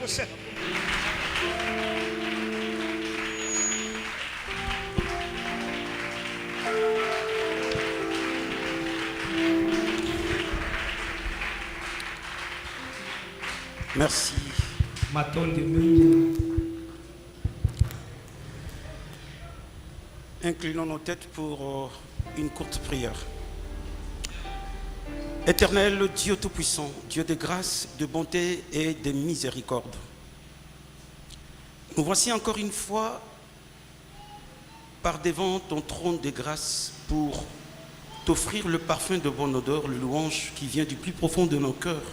applaudissez. Merci. Inclinons nos têtes pour une courte prière. Éternel Dieu Tout-Puissant, Dieu de grâce, de bonté et de miséricorde, nous voici encore une fois par devant ton trône de grâce pour t'offrir le parfum de bonne odeur, le louange qui vient du plus profond de nos cœurs,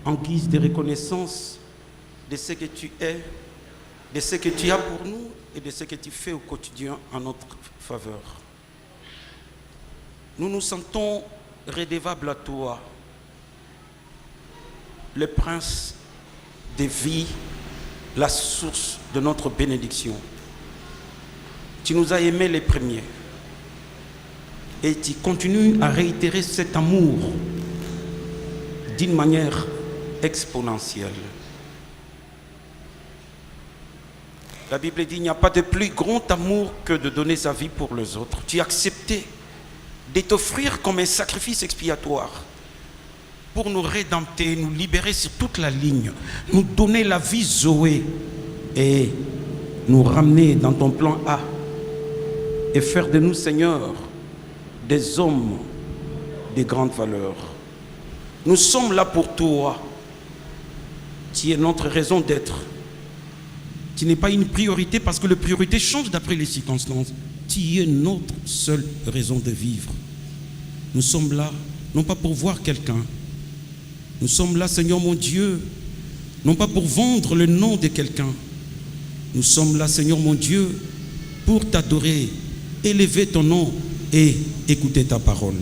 en guise de reconnaissance de ce que tu es, de ce que tu as pour nous et de ce que tu fais au quotidien en notre faveur. Nous nous sentons redevables à toi, le prince de vie, la source de notre bénédiction. Tu nous as aimés les premiers et tu continues à réitérer cet amour d'une manière exponentielle. La Bible dit, il n'y a pas de plus grand amour que de donner sa vie pour les autres. Tu as accepté de t'offrir comme un sacrifice expiatoire pour nous rédempter, nous libérer sur toute la ligne, nous donner la vie Zoé et nous ramener dans ton plan A et faire de nous, Seigneur, des hommes de grande valeur. Nous sommes là pour toi. Tu es notre raison d'être. Tu n'es pas une priorité parce que les priorités changent d'après les circonstances. Tu es notre seule raison de vivre. Nous sommes là, non pas pour voir quelqu'un. Nous sommes là, Seigneur mon Dieu, non pas pour vendre le nom de quelqu'un. Nous sommes là, Seigneur mon Dieu, pour t'adorer, élever ton nom et écouter ta parole.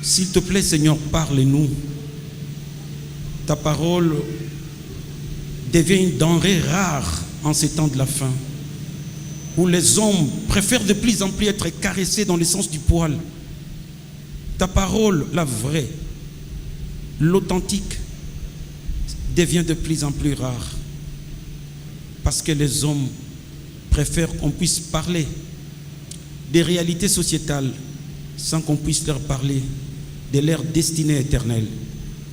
S'il te plaît, Seigneur, parle-nous. Ta parole devient une denrée rare en ces temps de la fin, où les hommes préfèrent de plus en plus être caressés dans le sens du poil. Ta parole, la vraie, l'authentique, devient de plus en plus rare, parce que les hommes préfèrent qu'on puisse parler des réalités sociétales sans qu'on puisse leur parler de leur destinée éternelle,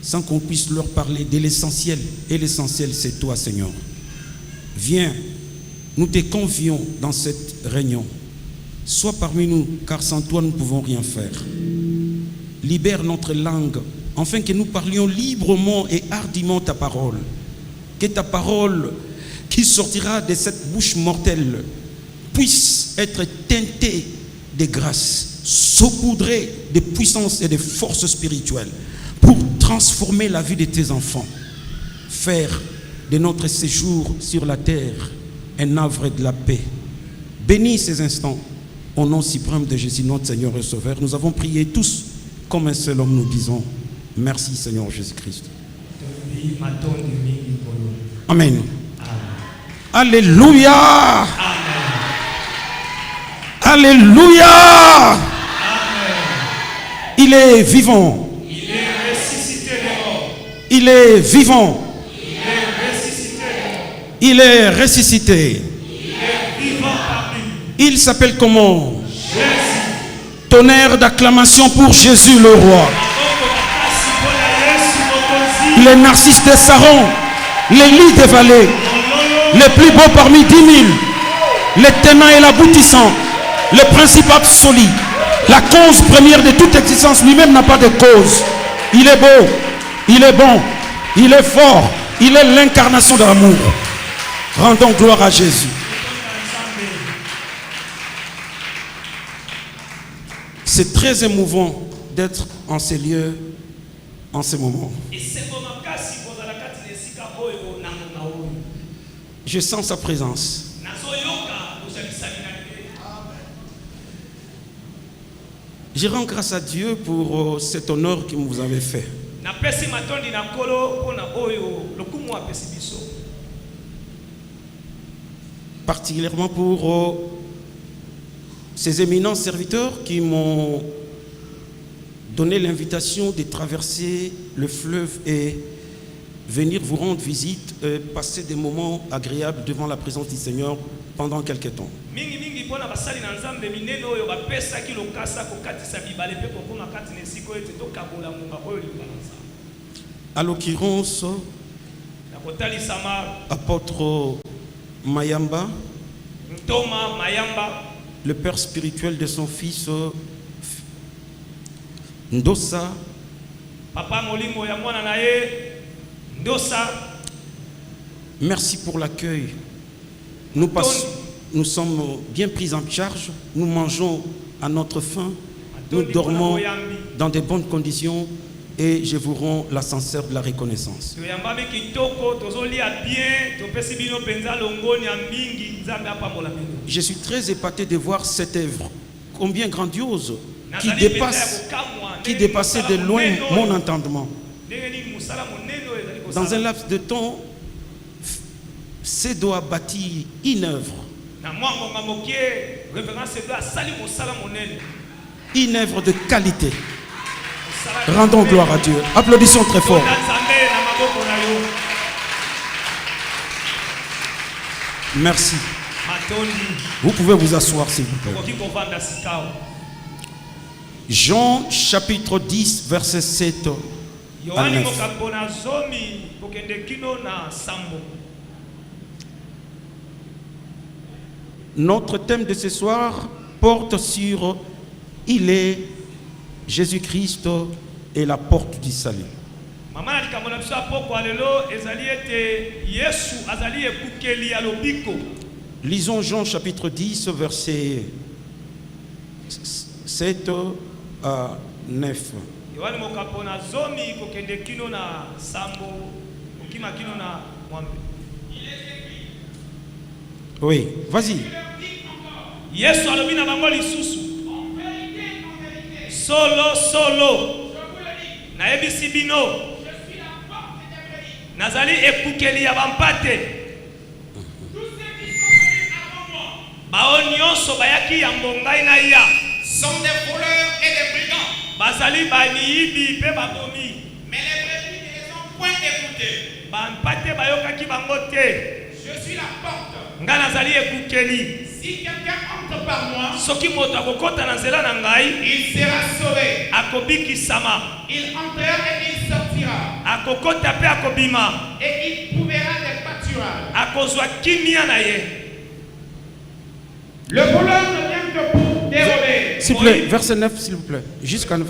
sans qu'on puisse leur parler de l'essentiel. Et l'essentiel, c'est toi, Seigneur. Viens, nous te convions dans cette réunion. Sois parmi nous, car sans toi, nous ne pouvons rien faire. Libère notre langue, afin que nous parlions librement et hardiment ta parole. Que ta parole, qui sortira de cette bouche mortelle, puisse être teintée de grâce, saupoudrée de puissance et de force spirituelle, pour transformer la vie de tes enfants, faire de notre séjour sur la terre un havre de la paix. Bénis ces instants, au nom suprême de Jésus, notre Seigneur et Sauveur. Nous avons prié tous comme un seul homme, nous disons merci Seigneur Jésus-Christ. Amen. Alléluia. Alléluia. Amen. Il est vivant. Il est ressuscité des morts. Il est vivant. Il est ressuscité des morts. Il est ressuscité. Il est vivant parmi nous. Il s'appelle comment? Jésus. Tonnerre d'acclamation pour Jésus le roi. Les narcisses de Saron, les lits des vallées, les plus beaux parmi 10 000, les tenants et l'aboutissant, le principe absolu, la cause première de toute existence. Lui-même n'a pas de cause. Il est beau, il est bon, il est fort, il est l'incarnation de l'amour. Rendons gloire à Jésus. C'est très émouvant d'être en ces lieux en ce moment. Je sens sa présence. Je rends grâce à Dieu pour cet honneur qu'il vous avez fait. Particulièrement pour ces éminents serviteurs qui m'ont donné l'invitation de traverser le fleuve et venir vous rendre visite et passer des moments agréables devant la présence du Seigneur pendant quelques temps. À l'occurrence, apôtre Mayamba, le père spirituel de son fils Ndosa, merci pour l'accueil. Nous sommes bien pris en charge, nous mangeons à notre faim, nous dormons dans de bonnes conditions et je vous rends la sincère de la reconnaissance. Je suis très épaté de voir cette œuvre, combien grandiose, qui dépassait de loin mon entendement. Dans un laps de temps, CEDO a bâti une œuvre. Une œuvre de qualité. Rendons gloire à Dieu. Applaudissons très fort. Merci. Vous pouvez vous asseoir s'il vous plaît. Jean chapitre 10 verset 7 à 9. Notre thème de ce soir porte sur il est Jésus-Christ est la porte du salut. Lisons Jean chapitre 10 verset 7 à 9. Oui, vas-y. Yesu alobi na bango lisusu. Solo. Nayebisi bino. Nazali ekukeli ya bampate. Bao nyonso bayaki ya mbongai na ya. Sont des voleurs et des brigands. Bazali baniyibi pe babomi. Mais les brebis ne les ont point écoutés. Bampate bayokaki bango te. Je suis la porte. Nga nazali ekukeli. Si quelqu'un entre par moi, soki moto akokota na nzela na ngai, il sera sauvé. Akobikisama. Il entrera et il sortira. Akokota pe akobima. Et il trouvera des pâturages. Akozwa kimia na ye. Le voleur ne vient que pour dérober. S'il vous plaît, verset 9 s'il vous plaît. Jusqu'à 9.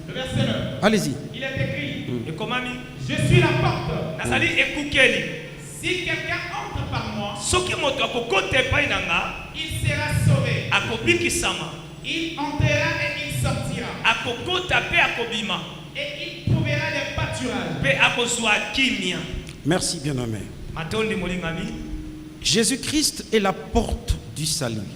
Le verset 9. Allez-y. Il est écrit. Ekomami. Je suis la porte. Nazali ekukeli. Si quelqu'un entre par moi, soki moto akokota epai na nga, il sera sauvé. Akobikisama. Il entrera et il sortira. Akokota pe akobima. Et il trouvera des pâturages. Pe akozwa kimia. Merci bien-aimé. Matondi molingami. Jésus-Christ est la porte du salut.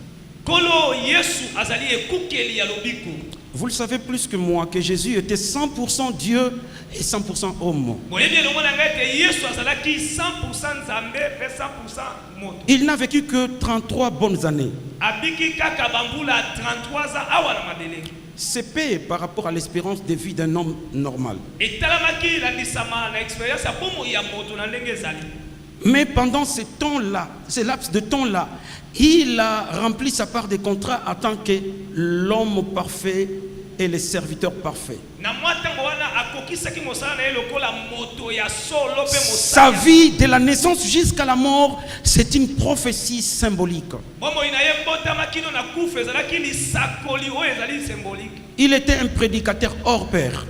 Kolo Yesu azali ekukeli ya lobiko. Vous le savez plus que moi que Jésus était 100% Dieu et 100% homme. Il n'a vécu que 33 bonnes années. C'est peu par rapport à l'espérance de vie d'un homme normal. Mais pendant ce temps-là, ce laps de temps-là, il a rempli sa part des contrats en tant que l'homme parfait et le serviteur parfait. Sa vie de la naissance jusqu'à la mort, c'est une prophétie symbolique. Il était un prédicateur hors pair.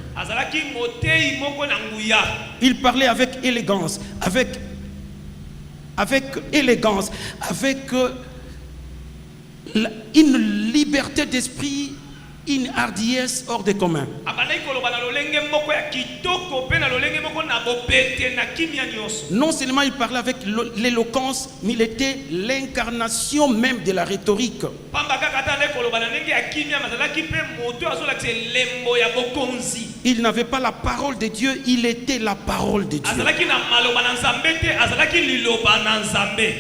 Il parlait avec élégance, avec une liberté d'esprit, une hardiesse hors des communs. Non seulement il parlait avec l'éloquence, mais il était l'incarnation même de la rhétorique. Il n'avait pas la parole de Dieu, il était la parole de Dieu.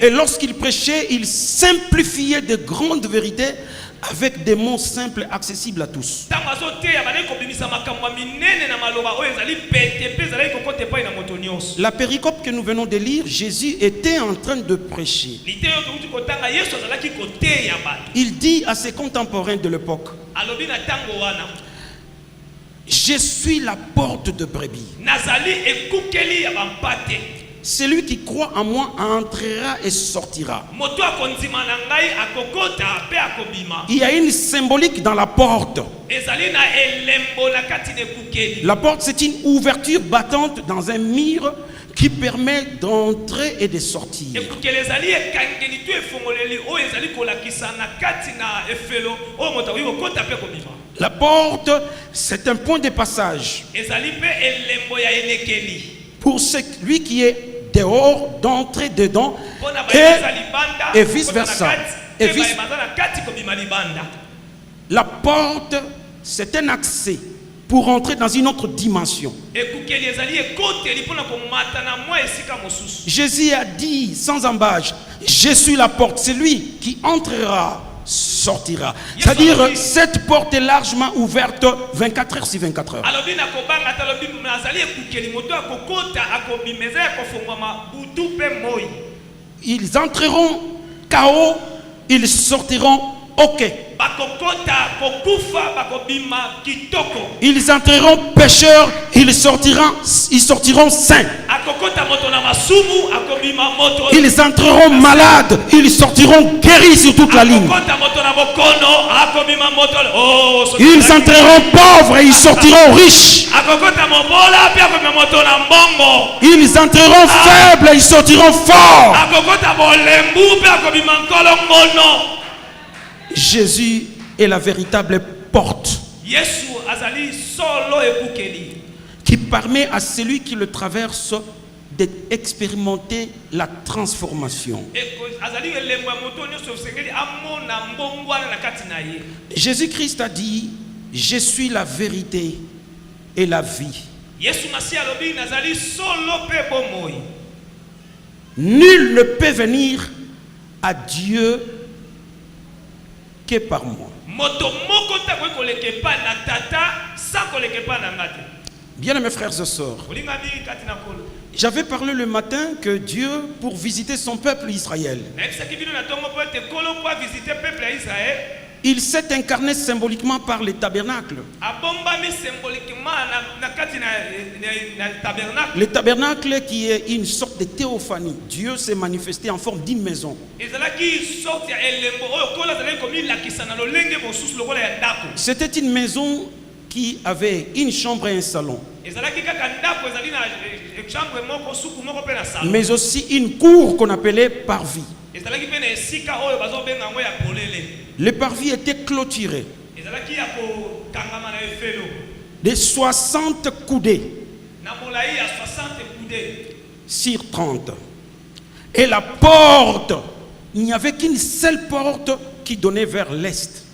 Et lorsqu'il prêchait, il simplifiait de grandes vérités avec des mots simples accessibles à tous. La péricope que nous venons de lire, Jésus était en train de prêcher. Il dit à ses contemporains de l'époque: je suis la porte de brebis. Celui qui croit en moi entrera et sortira. Il y a une symbolique dans la porte. La porte, c'est une ouverture battante dans un mur qui permet d'entrer et de sortir. La porte, c'est un point de passage pour celui qui est dehors, d'entrer dedans, et vice-versa. La porte, c'est un accès pour entrer dans une autre dimension. Jésus a dit sans embâche: je suis la porte, celui qui entrera sortira. C'est-à-dire, cette porte est largement ouverte 24 heures sur 24 heures. Ils entreront KO, ils sortiront OK. Ils entreront pécheurs, ils sortiront saints. Ils entreront malades, ils sortiront guéris sur toute la ligne. Ils entreront pauvres et ils sortiront riches. Ils entreront faibles et ils sortiront forts. Jésus est la véritable porte qui permet à celui qui le traverse d'expérimenter la transformation. Jésus-Christ a dit: je suis la vérité et la vie. Nul ne peut venir à Dieu que par moi. Bien mes frères et sœurs, j'avais parlé le matin que Dieu, pour visiter son peuple Israël, il s'est incarné symboliquement par les tabernacles. Le tabernacle qui est une sorte de théophanie. Dieu s'est manifesté en forme d'une maison. C'était une maison qui avait une chambre et un salon, mais aussi une cour qu'on appelait parvis. Le parvis était clôturé de 60 coudées sur 30. Et la porte, il n'y avait qu'une seule porte qui donnait vers l'est.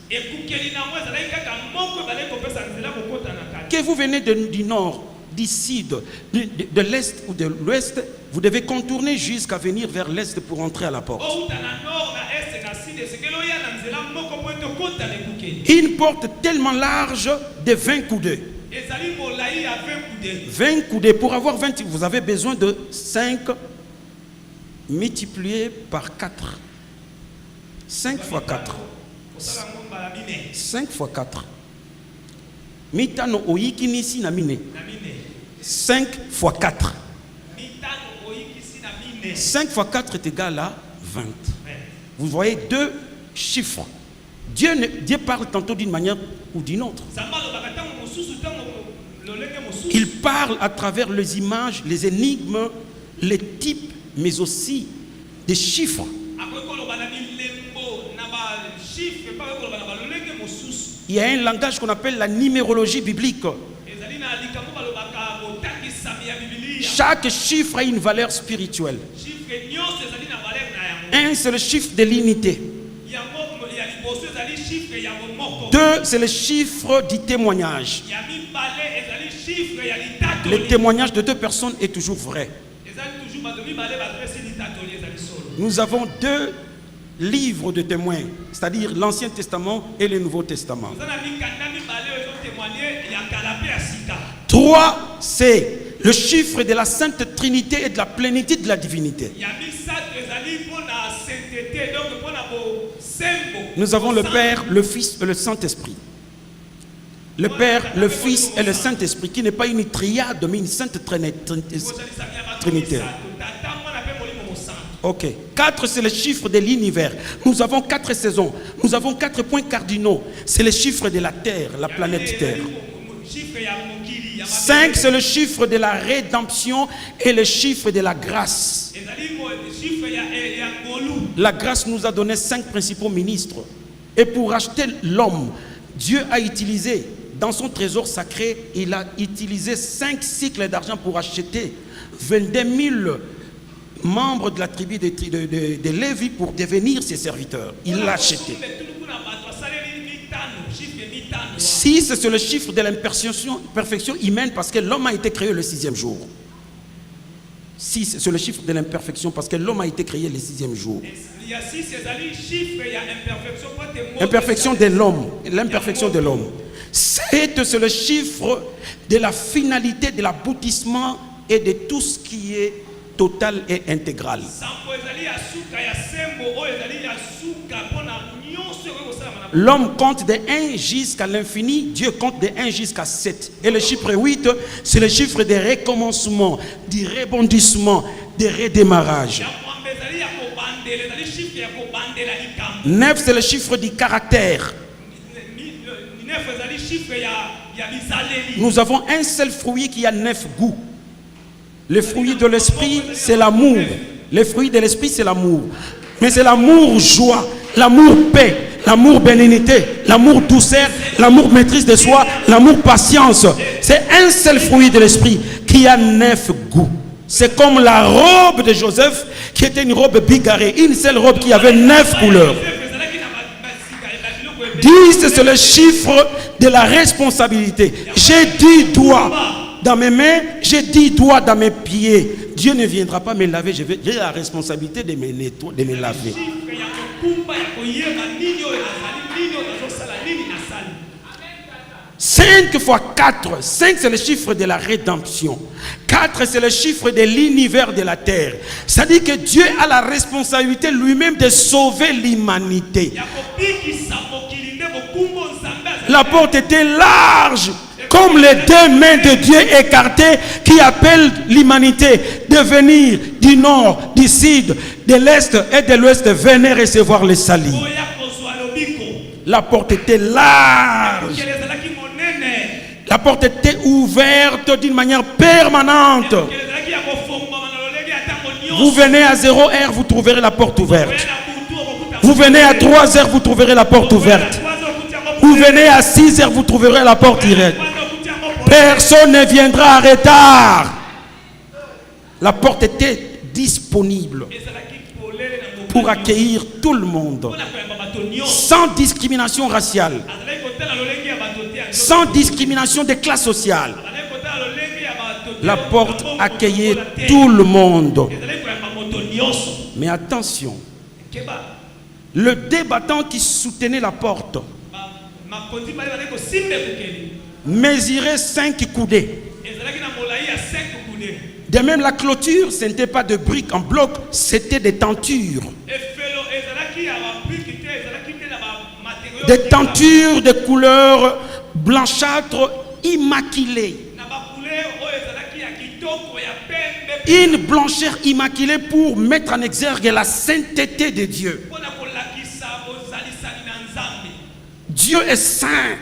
Que vous venez du nord, du sud, de l'est ou de l'ouest, vous devez contourner jusqu'à venir vers l'est pour entrer à la porte. Une porte tellement large de 20 coudées. 20 coudées. Pour avoir 20, vous avez besoin de 5 multiplié par 4. 5 fois 4. 5 fois 4. Mitano oiki nisi na mine. 5 fois 4. 5 fois 4 est égal à 20. Vous voyez deux chiffres. Dieu parle tantôt d'une manière ou d'une autre. Il parle à travers les images, les énigmes, les types, mais aussi des chiffres. Il y a un langage qu'on appelle la numérologie biblique. Chaque chiffre a une valeur spirituelle. 1, c'est le chiffre de l'unité. 2, c'est le chiffre du témoignage. Le témoignage de 2 personnes est toujours vrai. Nous avons 2 livres de témoins, c'est-à-dire l'Ancien Testament et le Nouveau Testament. 3, c'est le chiffre de la Sainte Trinité et de la plénitude de la divinité. Nous avons le Père, le Fils et le Saint-Esprit. Le Père, le Fils et le Saint-Esprit, qui n'est pas une triade, mais une sainte Trinité. Ok. 4, c'est le chiffre de l'univers. Nous avons 4 saisons. Nous avons 4 points cardinaux. C'est le chiffre de la Terre, la planète Terre. 5, c'est le chiffre de la rédemption et le chiffre de la grâce. La grâce nous a donné 5 principaux ministres. Et pour acheter l'homme, Dieu a utilisé, dans son trésor sacré, il a utilisé 5 cycles d'argent pour acheter 22 000 membres de la tribu de Lévi pour devenir ses serviteurs. Il l'a acheté. 6, c'est le chiffre de l'imperfection humaine parce que l'homme a été créé le 6e jour. 6, c'est le chiffre de l'imperfection parce que l'homme a été créé le 6e jour. Imperfection de l'homme, l'imperfection de l'homme. 7, c'est le chiffre de la finalité, de l'aboutissement et de tout ce qui est total et intégral. L'homme compte de 1 jusqu'à l'infini, Dieu compte de 1 jusqu'à 7. Et le chiffre 8, c'est le chiffre des recommencements, du rebondissement, des redémarrages. 9, c'est le chiffre du caractère. Nous avons un seul fruit qui a 9 goûts. Le fruit de l'esprit, c'est l'amour. Le fruit de l'esprit, c'est l'amour. Mais c'est l'amour joie, l'amour paix, l'amour bénignité, l'amour douceur, l'amour maîtrise de soi, l'amour patience. C'est un seul fruit de l'esprit qui a 9 goûts. C'est comme la robe de Joseph qui était une robe bigarrée, une seule robe qui avait 9 couleurs. 10, c'est le chiffre de la responsabilité. J'ai 10 doigts dans mes mains, j'ai 10 doigts dans mes pieds. Dieu ne viendra pas me laver, j'ai la responsabilité de me laver. 5 fois 4, 5 c'est le chiffre de la rédemption. 4 c'est le chiffre de l'univers de la terre. Ça dit que Dieu a la responsabilité lui-même de sauver l'humanité. La porte était large comme les 2 mains de Dieu écartées qui appellent l'humanité de venir du nord, du sud, de l'est et de l'ouest, venez recevoir le salut. La porte était large. La porte était ouverte d'une manière permanente. Vous venez à 0 heure, vous trouverez la porte ouverte. Vous venez à 3 heures, vous trouverez la porte ouverte. Vous venez à 6 heures, vous trouverez la porte ouverte. Personne ne viendra en retard. La porte était disponible pour accueillir tout le monde, sans discrimination raciale, sans discrimination de classe sociale. La porte accueillait tout le monde. Mais attention, le débattant qui soutenait la porte mesurait 5 coudées. De même, la clôture, ce n'était pas de briques en bloc, c'était des tentures. Des tentures de couleur blanchâtre immaculée. Une blancheur immaculée pour mettre en exergue la sainteté de Dieu. Dieu est saint.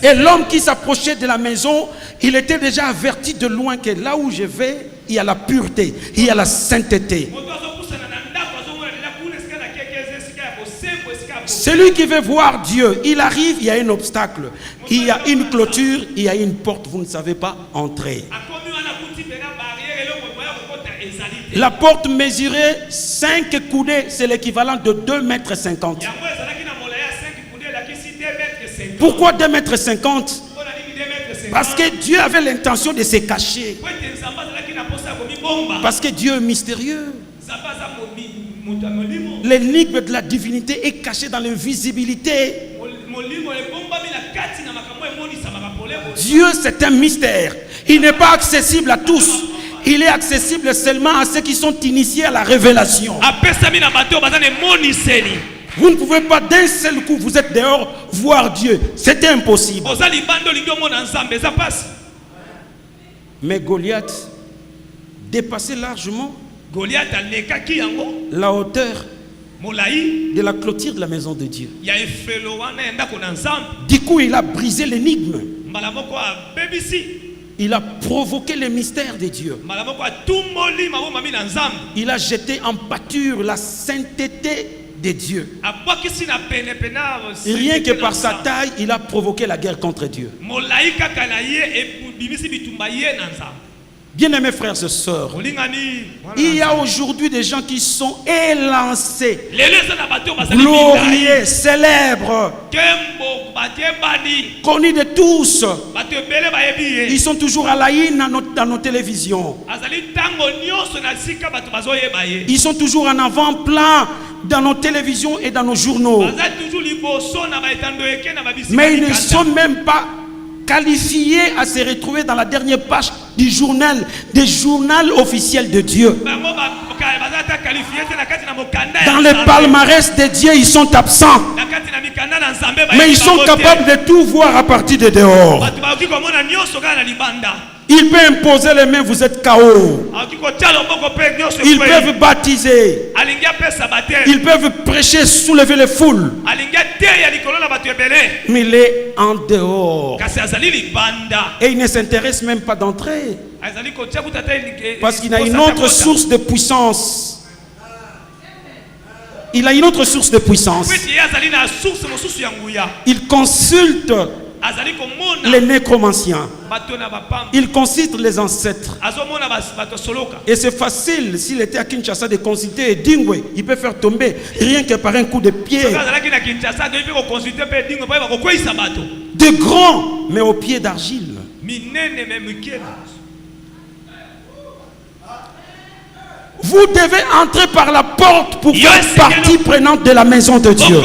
Et l'homme qui s'approchait de la maison, il était déjà averti de loin que là où je vais, il y a la pureté, il y a la sainteté. Celui qui veut voir Dieu, il arrive, il y a un obstacle, il y a une clôture, il y a une porte, vous ne savez pas entrer. La porte mesurait 5 coudées, c'est l'équivalent de 2,50 m. Pourquoi 2,50 m? Parce que Dieu avait l'intention de se cacher. Parce que Dieu est mystérieux. L'énigme de la divinité est cachée dans l'invisibilité. Dieu, c'est un mystère. Il n'est pas accessible à tous. Il est accessible seulement à ceux qui sont initiés à la révélation. Vous ne pouvez pas d'un seul coup, vous êtes dehors, voir Dieu. C'était impossible. Mais Goliath dépassait largement la hauteur de la clôture de la maison de Dieu. Du coup, il a brisé l'énigme. Il a provoqué le mystère de Dieu. Il a jeté en pâture la sainteté de Dieu. Rien que par sa taille, il a provoqué la guerre contre Dieu. Bien-aimés frères et sœurs, il y a aujourd'hui des gens qui sont élancés, glorieux, célèbres, connus de tous. Ils sont toujours à la une dans nos télévisions. Ils sont toujours en avant-plan dans nos télévisions et dans nos journaux. Mais ils ne sont même pas qualifiés à se retrouver dans la dernière page du journal officiel de Dieu. Dans le palmarès de Dieu, ils sont absents. Mais ils sont capables de tout voir à partir de dehors. Ils peuvent imposer les mains, vous êtes KO. Ils peuvent baptiser. Ils peuvent prêcher, soulever les foules. Mais il est en dehors. Et il ne s'intéresse même pas d'entrer. Parce qu'il a une autre source de puissance. Il a une autre source de puissance. Il consulte les nécromanciens. Il consulte les ancêtres. Et c'est facile, s'il était à Kinshasa, de consulter Edingwe. Il peut faire tomber rien que par un coup de pied. De grands, mais aux pieds d'argile. Vous devez entrer par la porte pour faire partie prenante de la maison de Dieu.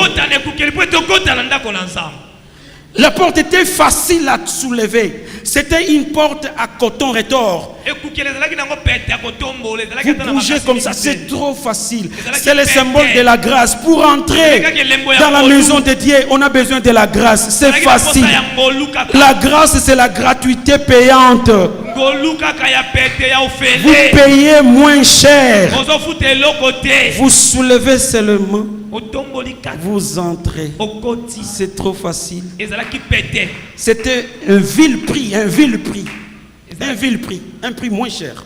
La porte était facile à soulever. C'était une porte à coton retors. Vous bougez comme ça, c'est trop facile. C'est le symbole de la grâce. Pour entrer dans la maison de Dieu, on a besoin de la grâce. C'est facile. La grâce, c'est la gratuité payante. Vous payez moins cher. Vous soulevez seulement. Vous entrez. C'est trop facile. C'était un vil prix, un prix moins cher.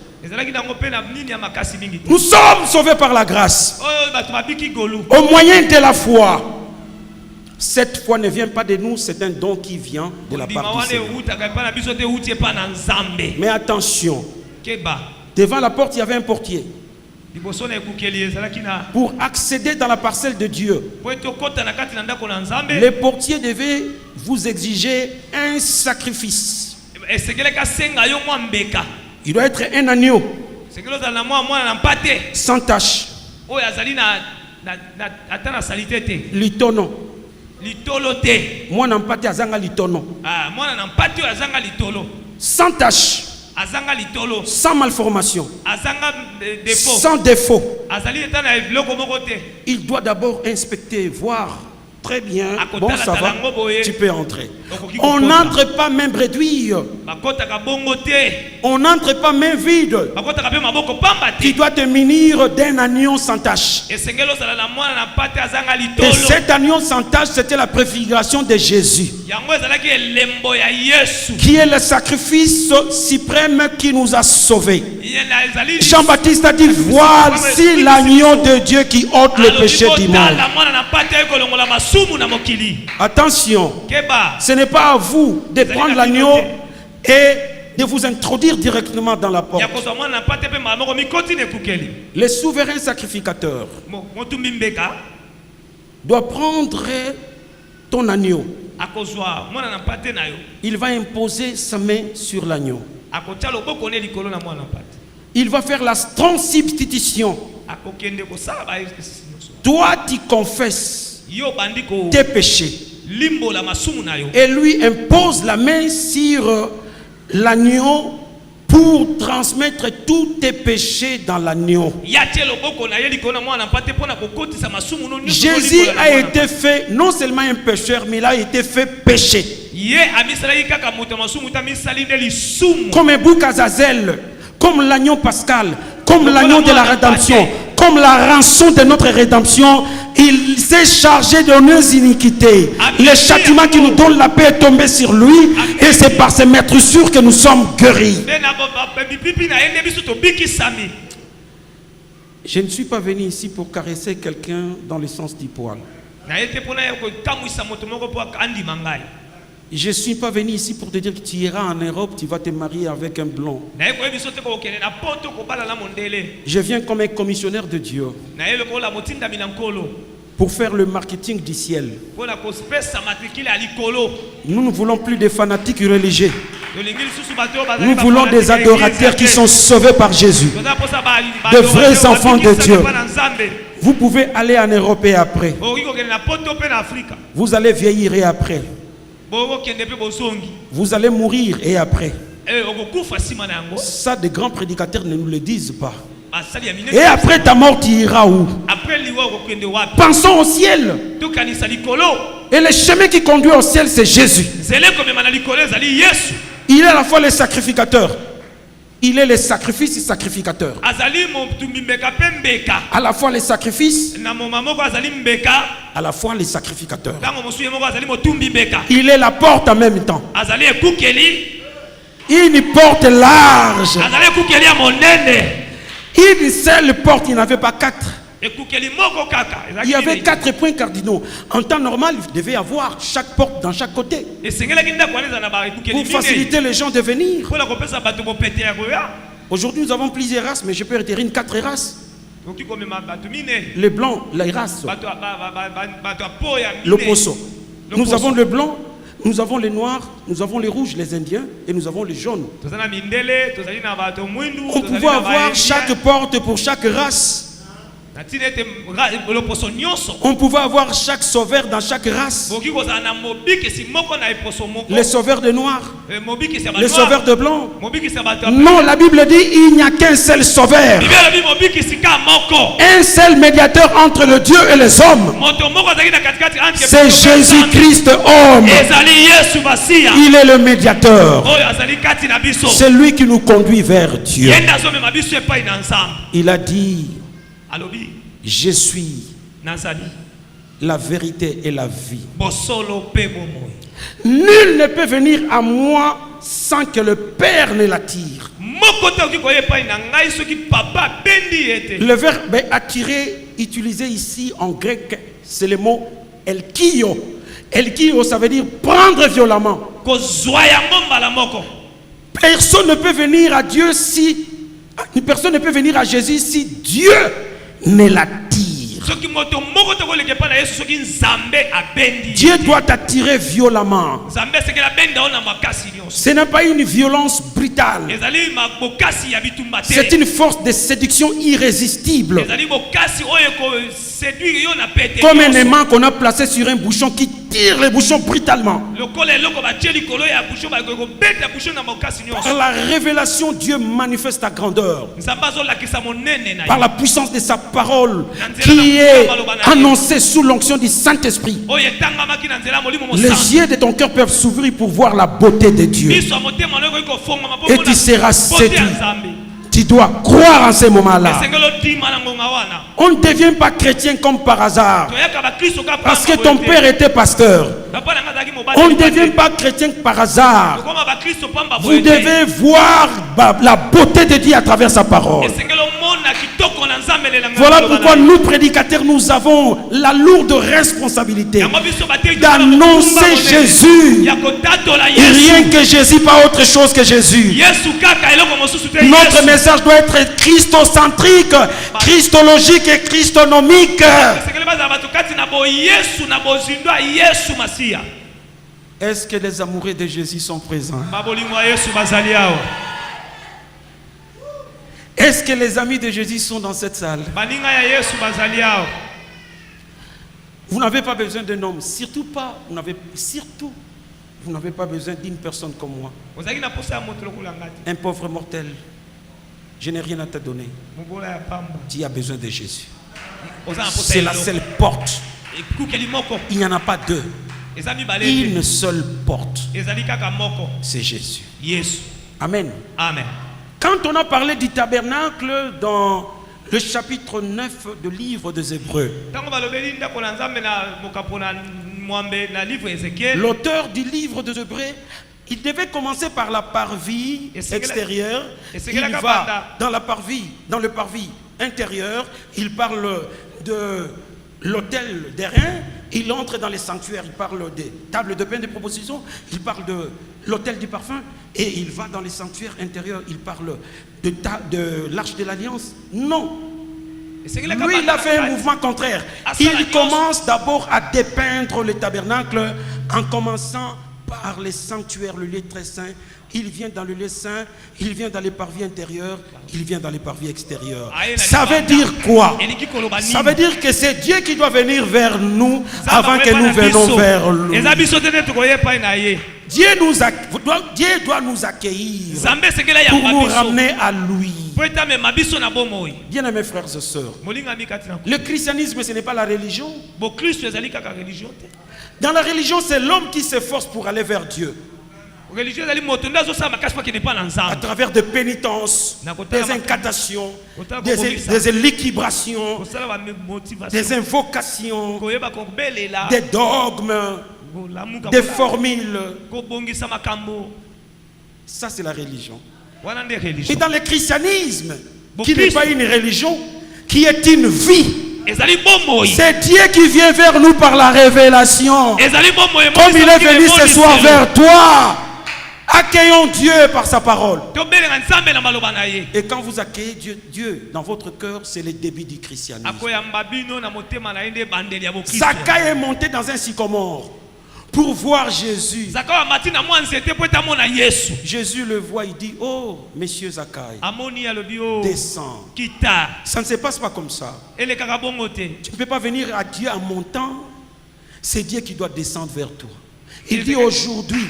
Nous sommes sauvés par la grâce, au moyen de la foi. Cette foi ne vient pas de nous, c'est un don qui vient de la part du Seigneur. Mais attention, devant la porte, il y avait un portier. Pour accéder dans la parcelle de Dieu, le portier devait vous exiger un sacrifice. Il doit être un agneau sans tache, litono. Sans tache, sans malformation, sans défaut. Il doit d'abord inspecter, voir. Très bien, bon ça va, tu peux entrer. On n'entre pas main réduite. On n'entre pas main vide. Tu dois te munir d'un agneau sans tache. Et cet agneau sans tache, c'était la préfiguration de Jésus, qui est le sacrifice suprême qui nous a sauvés. Jean-Baptiste a dit, voici l'agneau de Dieu qui ôte le péché du monde. Attention, ce n'est pas à vous de prendre l'agneau et de vous introduire directement dans la porte. Le souverain sacrificateur doit prendre ton agneau. Il va imposer sa main sur l'agneau. Il va faire la transsubstitution. akokende kosala baekisisi nyonso. Toi, tu confesses Yo bandiko tes péchés. limbo la masumu na yo. Et lui impose la main sur l'agneau pour transmettre tous tes péchés dans l'agneau. Yatie loboko na ye likona mwana mpate pona kokotisa masumu no nyonso. Jésus a été fait non seulement un pécheur, mais il a été fait péché. Ye amisalaki kaka moto masumu ta misali nde lisumu. Comme un bouc Azazel, comme l'agneau pascal, comme l'agneau de la rédemption, comme la rançon de notre rédemption, il s'est chargé de nos iniquités. Le châtiment qui nous donne la paix est tombé sur lui, et c'est par ses maîtressures que nous sommes guéris. Je ne suis pas venu ici pour caresser quelqu'un dans le sens du poil. Je ne suis pas venu ici pour te dire que tu iras en Europe, tu vas te marier avec un blanc. Je viens comme un commissionnaire de Dieu pour faire le marketing du ciel. Nous ne voulons plus des fanatiques religieux. Nous voulons des adorateurs qui sont sauvés par Jésus. De vrais enfants de Dieu. Vous pouvez aller en Europe et après. Vous allez vieillir et après. Vous allez mourir et après. Ça, des grands prédicateurs ne nous le disent pas. Et après ta mort, tu iras où? Pensons au ciel. Et le chemin qui conduit au ciel, c'est Jésus. Il est à la fois le sacrificateur. Il est le sacrifice et sacrificateur. À la fois les sacrifices, à la fois les sacrificateurs. Il est la porte en même temps. Une porte large. Une seule porte, il n'avait pas quatre. Il y avait 4 points cardinaux. En temps normal, il devait y avoir chaque porte dans chaque côté. Pour faciliter les gens de venir. Aujourd'hui, nous avons plusieurs races, mais je peux retenir 4 races. Les blancs, les races. Le poisson. Nous avons le blanc, nous avons les noirs, nous avons les rouges, les indiens, et nous avons les jaunes. On pouvait avoir chaque porte pour chaque race. On pouvait avoir chaque sauveur dans chaque race. Les sauveurs de noirs, les sauveurs de blancs. Non, la Bible dit il n'y a qu'un seul sauveur. Un seul médiateur entre le Dieu et les hommes. C'est Jésus-Christ homme. Il est le médiateur. C'est lui qui nous conduit vers Dieu. Il a dit: je suis la vérité et la vie. Nul ne peut venir à moi sans que le Père ne l'attire. Le verbe attirer utilisé ici en grec, c'est le mot elkio. Elkio, ça veut dire prendre violemment. Personne ne peut venir à Dieu si personne ne peut venir à Jésus si Dieu ne l'attire. Dieu doit t'attirer violemment. Ce n'est pas une violence brutale. C'est une force de séduction irrésistible. Comme un aimant qu'on a placé sur un bouchon qui tire le bouchon brutalement. Par la révélation, Dieu manifeste ta grandeur. Par la puissance de sa parole qui est annoncée sous l'onction du Saint-Esprit. Les yeux de ton cœur peuvent s'ouvrir pour voir la beauté de Dieu. Et tu seras séduit. Tu dois croire en ces moments-là. On ne devient pas chrétien comme par hasard. Parce que ton père était pasteur. On ne devient pas chrétien par hasard. Vous devez voir la beauté de Dieu à travers sa parole. Voilà pourquoi nous prédicateurs, nous avons la lourde responsabilité d'annoncer Jésus. Et rien que Jésus, pas autre chose que Jésus. Notre message doit être christocentrique, christologique et christonomique. Est-ce que les amoureux de Jésus sont présents? Est-ce que les amis de Jésus sont dans cette salle? baninga ya Yesu bazali awa. Vous n'avez pas besoin d'un homme, surtout vous n'avez pas besoin d'une personne comme moi. Ozali na posa ya moto lokola ngati. Un pauvre mortel. Je n'ai rien à te donner. Mobola ya pamba. Tu as besoin de Jésus. Oza na posa C'est la seule porte. Ekukeli moko. Il n'y en a pas deux. Ezali balete. Une seule porte. Ezali kaka moko. C'est Jésus. Yesu. Amen. Amen. Quand on a parlé du tabernacle dans le chapitre 9 du livre des Hébreux, Tango balobeli ndako na Nzambe na mokapo na mwambe na livre Ézéchiel. l'auteur du livre des Hébreux, il devait commencer par la parvis extérieure. Il va dans le parvis intérieur. Il parle de l'autel d'airain. Il entre dans les sanctuaires. Il parle des tables de pain de proposition. Il parle de l'autel du parfum. Et il va dans les sanctuaires intérieurs. Il parle de l'arche de l'alliance. Non. Lui, il a fait un mouvement contraire. Il commence d'abord à dépeindre le tabernacle en commençant par les sanctuaires, le lieu très saint. Il vient dans le lieu saint, il vient dans les parvis intérieurs, il vient dans les parvis extérieurs. Ça veut dire quoi? Ça veut dire que c'est Dieu qui doit venir vers nous avant que nous venions vers lui. Dieu doit nous accueillir pour nous ramener à lui. Bien-aimés frères et sœurs, le christianisme, ce n'est pas la religion. Dans la religion, c'est l'homme qui s'efforce pour aller vers Dieu. À travers des pénitences, des incantations, des liquibrations, des invocations, des dogmes, des formules. Ça, c'est la religion. Et dans le christianisme, qui n'est pas une religion, qui est une vie, c'est Dieu qui vient vers nous par la révélation. Comme il est venu ce soir vers toi. Accueillons Dieu par sa parole. Et quand vous accueillez Dieu dans votre cœur, c'est le début du christianisme. Zachaï est monté dans un sycomore pour voir Jésus. Jésus le voit, il dit: oh, monsieur Zachaï, descends. Ça ne se passe pas comme ça. Tu ne peux pas venir à Dieu en montant. C'est Dieu qui doit descendre vers toi. Il dit: aujourd'hui,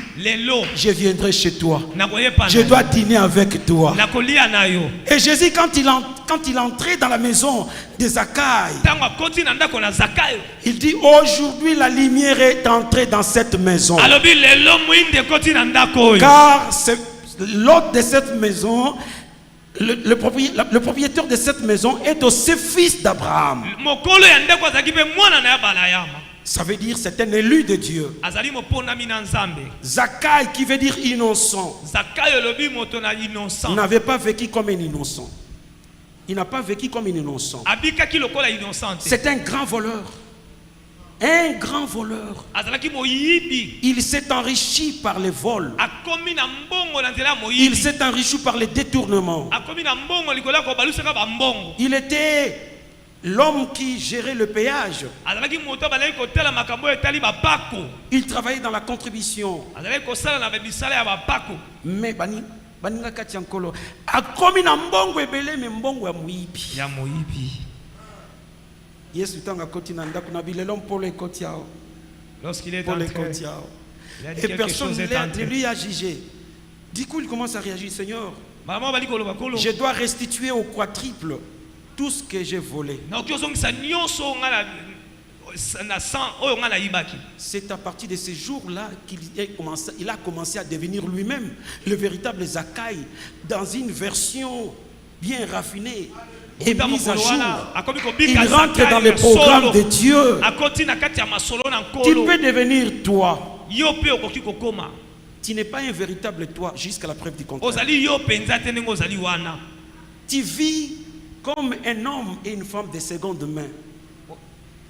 je viendrai chez toi. Je dois dîner avec toi. Et Jésus, quand il entrait dans la maison de Zachaï, il dit: aujourd'hui, la lumière est entrée dans cette maison. Car l'hôte de cette maison, le propriétaire de cette maison est aussi fils d'Abraham. Ça veut dire c'est un élu de Dieu. Zachaï, qui veut dire innocent, n'avait pas vécu comme un innocent. Il n'a pas vécu comme un innocent. C'est un grand voleur. Un grand voleur. Il s'est enrichi par les vols. Il s'est enrichi par les détournements. Il était l'homme qui gérait le péage. Il travaillait dans la contribution. Mais lorsqu'il est entré, et personne ne lui a jugé. Du coup, il commence à réagir: Seigneur, je dois restituer au quadruple tout ce que j'ai volé. C'est à partir de ces jours-là qu'il a commencé à devenir lui-même le véritable Zachaï, dans une version bien raffinée et mise à jour. Il rentre dans le programme de Dieu. Tu peux devenir toi. Tu n'es pas un véritable toi jusqu'à la preuve du contraire. Tu vis comme un homme et une femme de seconde main.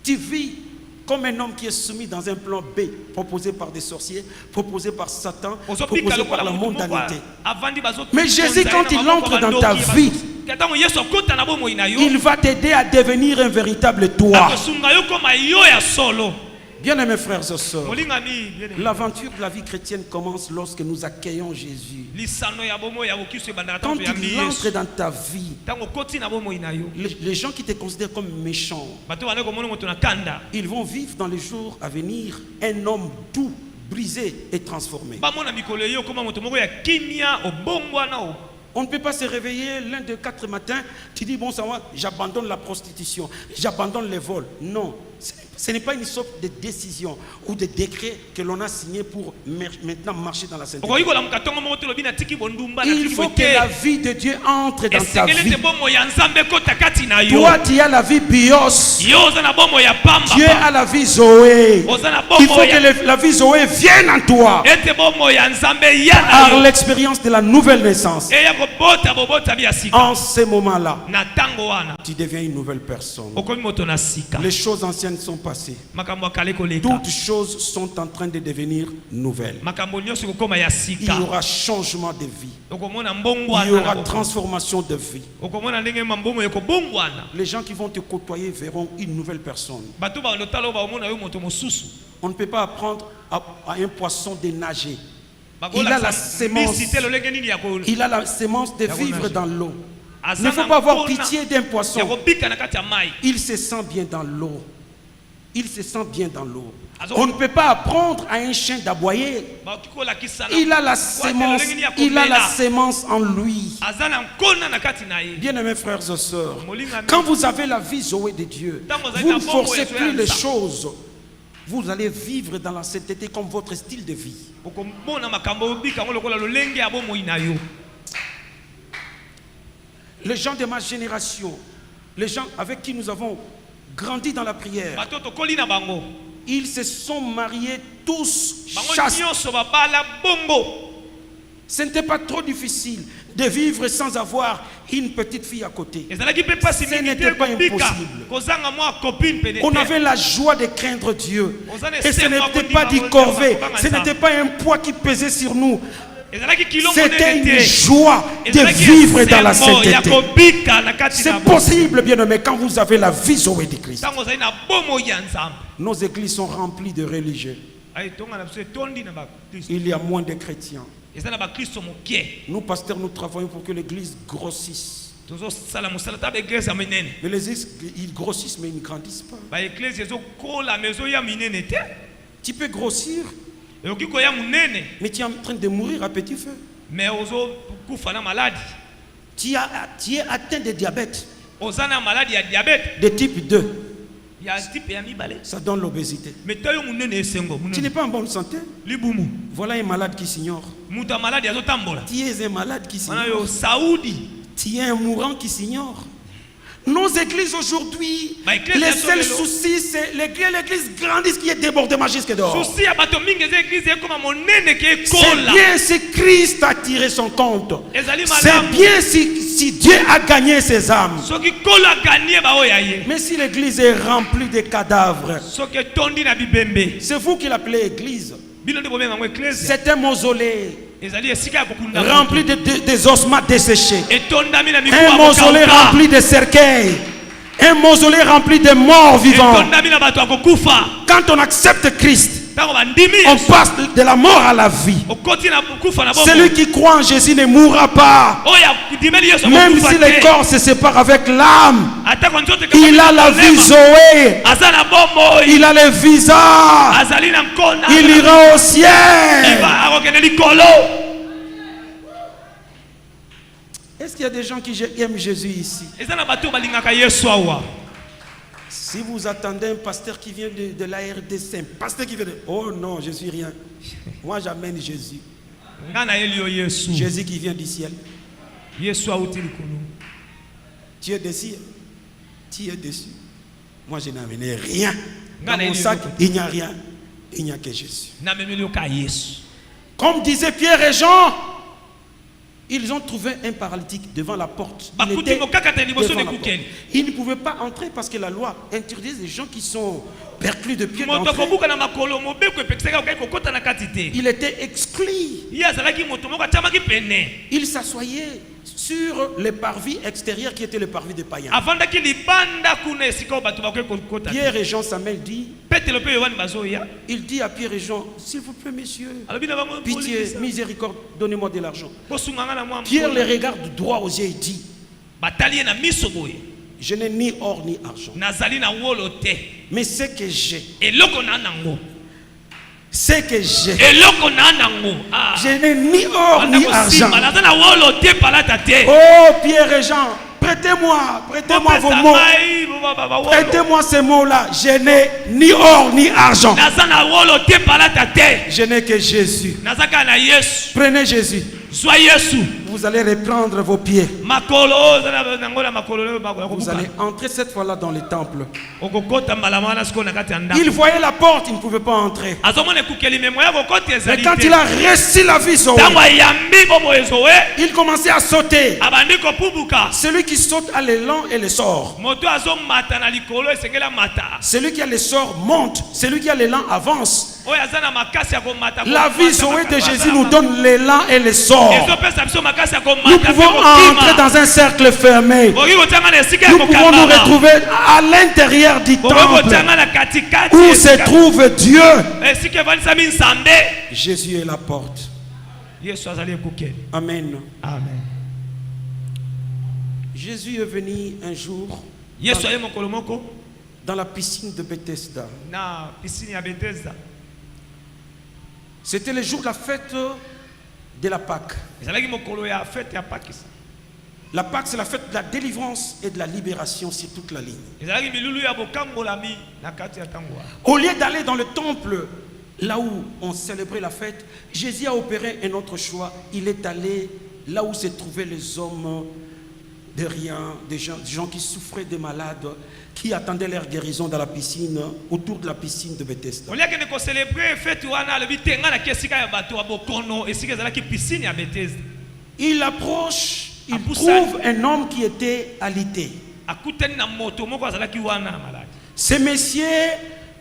Tu vis comme un homme qui est soumis dans un plan B, proposé par des sorciers, proposé par Satan, proposé par la mondanité. Mais Jésus, quand il entre dans ta vie, il va t'aider à devenir un véritable toi. Bien-aimés frères et sœurs, molingami bien-aimé. l'aventure de la vie chrétienne commence lorsque nous accueillons Jésus. Lisano ya bomo ya bokiso ebandaka Quand tango yambi il entre Yesu. dans ta vie, Tango koti na bomo ina yo. les gens qui te considèrent comme méchant, Bato bana komona moto na kanda. ils vont vivre dans les jours à venir un homme doux, brisé et transformé. Bamona mikolo yo koma moto moko ya kimia obongwana o. On ne peut pas se réveiller l'un de 4 matins, tu dis bon ça va, j'abandonne la prostitution, j'abandonne les vols. Non, ce n'est pas une sorte de décision ou de décret que l'on a signé pour maintenant marcher dans la sainteté. Okoyi kola mukatongo moko te lobi na tiki bondumba na Il tiki faut bote. que la vie de Dieu entre dans ta Esekele vie. te bomo ya nzambe kota kati na yo. Toi, tu as la vie bios. Yo oza na bomo ya pamba. Dieu a la vie Zoé. Oza na Il bomo faut ya que la vie Zoé vienne en toi ete bomo ya nzambe ya na par yo. l'expérience de la nouvelle naissance. Eya kobota bobota bia sika. En ce moment-là, Na tango wana. tu deviens une nouvelle personne. Okomi moto na sika. Les choses anciennes sont passées. Makambo akale koleka. Toutes choses sont en train de devenir nouvelles. Makambo nyonso kokoma ya Il sika. y aura changement de vie. Okomona Il mbongwana. y aura transformation de vie. Okomona ndenge mambomo ekobongwana. Les gens qui vont te côtoyer verront une nouvelle personne. Bato ba lotalo ba omona yo moto mosusu. On ne peut pas apprendre à un poisson de nager. Bakola Il a la sa- sémence. misite lolenge nini ya ko- Il a la sémence de Ya vivre nager. dans l'eau. Il Azana ne faut pas avoir mpona pitié d'un ya poisson. kobika na kati ya mai. Il se sent bien dans l'eau. Il se sent bien dans l'eau. Azo- On ne peut pas apprendre à un chien d'aboyer. Bakoki kolakisa na- Il a la Kwate sémence. lolenge nini ya Il a la komela. sémence en lui. Aza na nkona na kati na ye. Bien-aimés frères et sœurs, Molinga quand vous avez la vie Zoé de Dieu, vous ne forcez plus les choses. Vous allez vivre dans la sainteté comme votre style de vie. Okomona makambo obika ngo lokola lolenge ya bomoi na yo. Les gens de ma génération, les gens avec qui nous avons grandi dans la prière, Bato tokoli na bango. ils se sont mariés tous Bango chastes. nyonso babala bongo. Ce n'était pas trop difficile de vivre sans avoir une petite fille à côté. Ezalaki pe pasi Ce mingi n'était te pas kobika. impossible. Kozanga mwa copine pene On te. avait la joie de craindre Dieu. Et ce C'est n'était pas du corvée, ce n'était pas un poids qui pesait sur nous. Ezalaki kilongo C'était nene une te. joie de Ezalaki vivre dans la esengo ya sainteté. kobika na kati na C'est bongo. possible, bien aimé, quand vous avez la vie Zoé de Christ. Tango ozali na bomoi ya nzambe. Nos églises sont remplies de religieux. Ayi tonga na biso etondi na bakristo. Il y a moins de chrétiens. Eza na bakristo mokie. Nous, pasteurs, nous travaillons pour que l'église grossisse. Tozosala mosala ta baeglise ya minene. Mais les églises, ils grossissent, mais ils ne grandissent pas. Baeglise ezokola ma ezoya minene te. Tu peux grossir, Eyoki koya munene. mais tu es en train de mourir à petit feu. Mais ozokufa na maladi. Tu es atteint de diabète Oza na maladi ya diabete. de type 2. Ya type ya mibale. Ça donne l'obésité. Mais toyo munene esengo. Tu n'es pas en bonne santé. Libumu. Voilà un malade qui s'ignore. Muta maladi azotambola. Tu es un malade qui Mana s'ignore. yo Saudi. Tu es un mourant qui s'ignore. Nos églises aujourd'hui, Ma église, les elle seuls sont soucis, c'est l'église grandisse qui est débordement jusque dehors. Susi ya bato mingi eza église ekoma monene ke C'est ekola. bien si Christ a tiré son compte. Ezali C'est malamu. bien si Dieu a gagné ses âmes. Soki kolo aganie baoyo ye. Mais si l'église est remplie de cadavres, Soki etondi na bibembe. c'est vous qui l'appelez église. Bino nde bobenga ngo église. C'est un mausolée Ezali esika ya kokunda. rempli des ossements desséchés. Etondami na Un mikuwa mausolée rempli de cercueils. Un mausolée rempli de morts vivants. Etondami na bato akokufa. Quand on accepte Christ, Tango bandimi. on passe de la mort à la vie. Okoti na kufa na bongo. Celui qui croit en Jésus ne mourra pas. Oya dimeli yeso Même akokufa si te. le corps se sépare avec l'âme, Atako nzoto ke il a la vie Zoé. Aza na bomoi. Il a le visa. Azali na nkona. Il ira au ciel. Iba akokende likolo. Est-ce qu'il y a des gens qui aiment Jésus ici? Eza na bato balingaka Yesu awa. Si vous attendez un pasteur qui vient de la RDC, un pasteur qui vient de... Oh non, je suis rien. Moi, j'amène Jésus. Ngana elio Yesu. Jésus qui vient du ciel. Yesu auti likolo. Tu es dessus. Tu es dessus. Moi, je n'ai amené rien. Dans Ngana mon elio sac, Yesu. il n'y a rien. Il n'y a que Jésus. Na memeli ka Yesu. Comme disaient Pierre et Jean, ils ont trouvé un paralytique devant la porte. Il Bakuti était mokakata liboso devant de la porte. kukeli. Il ne pouvait pas entrer parce que la loi interdit les gens qui sont perclus de pied Moto d'entrer. kobuka na makolo mobeko epekisaka okai kokota na kati te. Il était exclu. Ye azalaki moto moko atiamaki pene. Il s'assoyait sur les parvis extérieurs qui étaient les parvis des païens. Avandaki libanda kuna esika bato bakoki kokota. Pierre et Jean Samuel dit, Petelo pe Yohane bazoya. il dit à Pierre et Jean, s'il vous plaît messieurs, Alobi na bango pitié, miséricorde, donnez-moi de l'argent. Bosunganga na mwa. Pierre les regarde droit aux yeux et dit, Batali na miso boye. je n'ai ni or ni argent, Nazali na wolo te. mais ce que j'ai, Eloko na nango. ce que j'ai, Eloko na nango. Ah. je n'ai ni or ni argent. Naza na wolo te palata te. Oh Pierre et Jean, prêtez-moi vos mots. Prêtez-moi ces mots-là. Je n'ai ni or ni argent. Naza na wolo te palata te. Je n'ai que Jésus. Naza ka na Yesu. Prenez Jésus. Sois Yesu. Vous allez reprendre vos pieds. Makolo za nango na makolo Vous allez entrer cette fois-là dans le temple. okokota malamana siko na kati ya ndako. Il voyait la porte, il ne pouvait pas entrer. Azomona ekukeli memo ya kokota Mais ezali quand te. il a reçu la vie, Zoé, Tango yambi bomo ezowe. il commençait à sauter. Abandi kopubuka. Celui qui saute a l'élan et le sort. Moto azomata na likolo esengela mata. Celui qui a le sort monte. Celui qui a l'élan avance. Oyo azana makasi ya komata. La vie Zoé de Jésus nous donne l'élan et le sort. Ezopesa biso makasi ya komata. Nous pouvons entrer dans un cercle fermé. Nous pouvons nous retrouver à l'intérieur du temple où se trouve Dieu. Jésus est la porte. Amen. Amen. Jésus est venu un jour dans la piscine de Bethesda. Na piscine ya Bethesda. C'était le jour de la fête de la Pâque. Ezalaki mokolo ya fête ya Pâques. La Pâque, c'est la fête de la délivrance et de la libération sur toute la ligne. Ezalaki milulu ya bokambolami na kati ya tango. Au lieu d'aller dans le temple, là où on célébrait la fête, Jésus a opéré un autre choix. Il est allé là où se trouvaient les hommes de rien, des gens qui souffraient, des malades, qui attendaient leur guérison dans la piscine, autour de la piscine de Bethesda. Au lieu que de célébrer fête wana le bitenga na kesika ya bato ya bokono esika ezalaki piscine ya Bethesda. Il approche, il trouve un homme qui était alité. Akutani na moto moko azalaki wana malade. Ce monsieur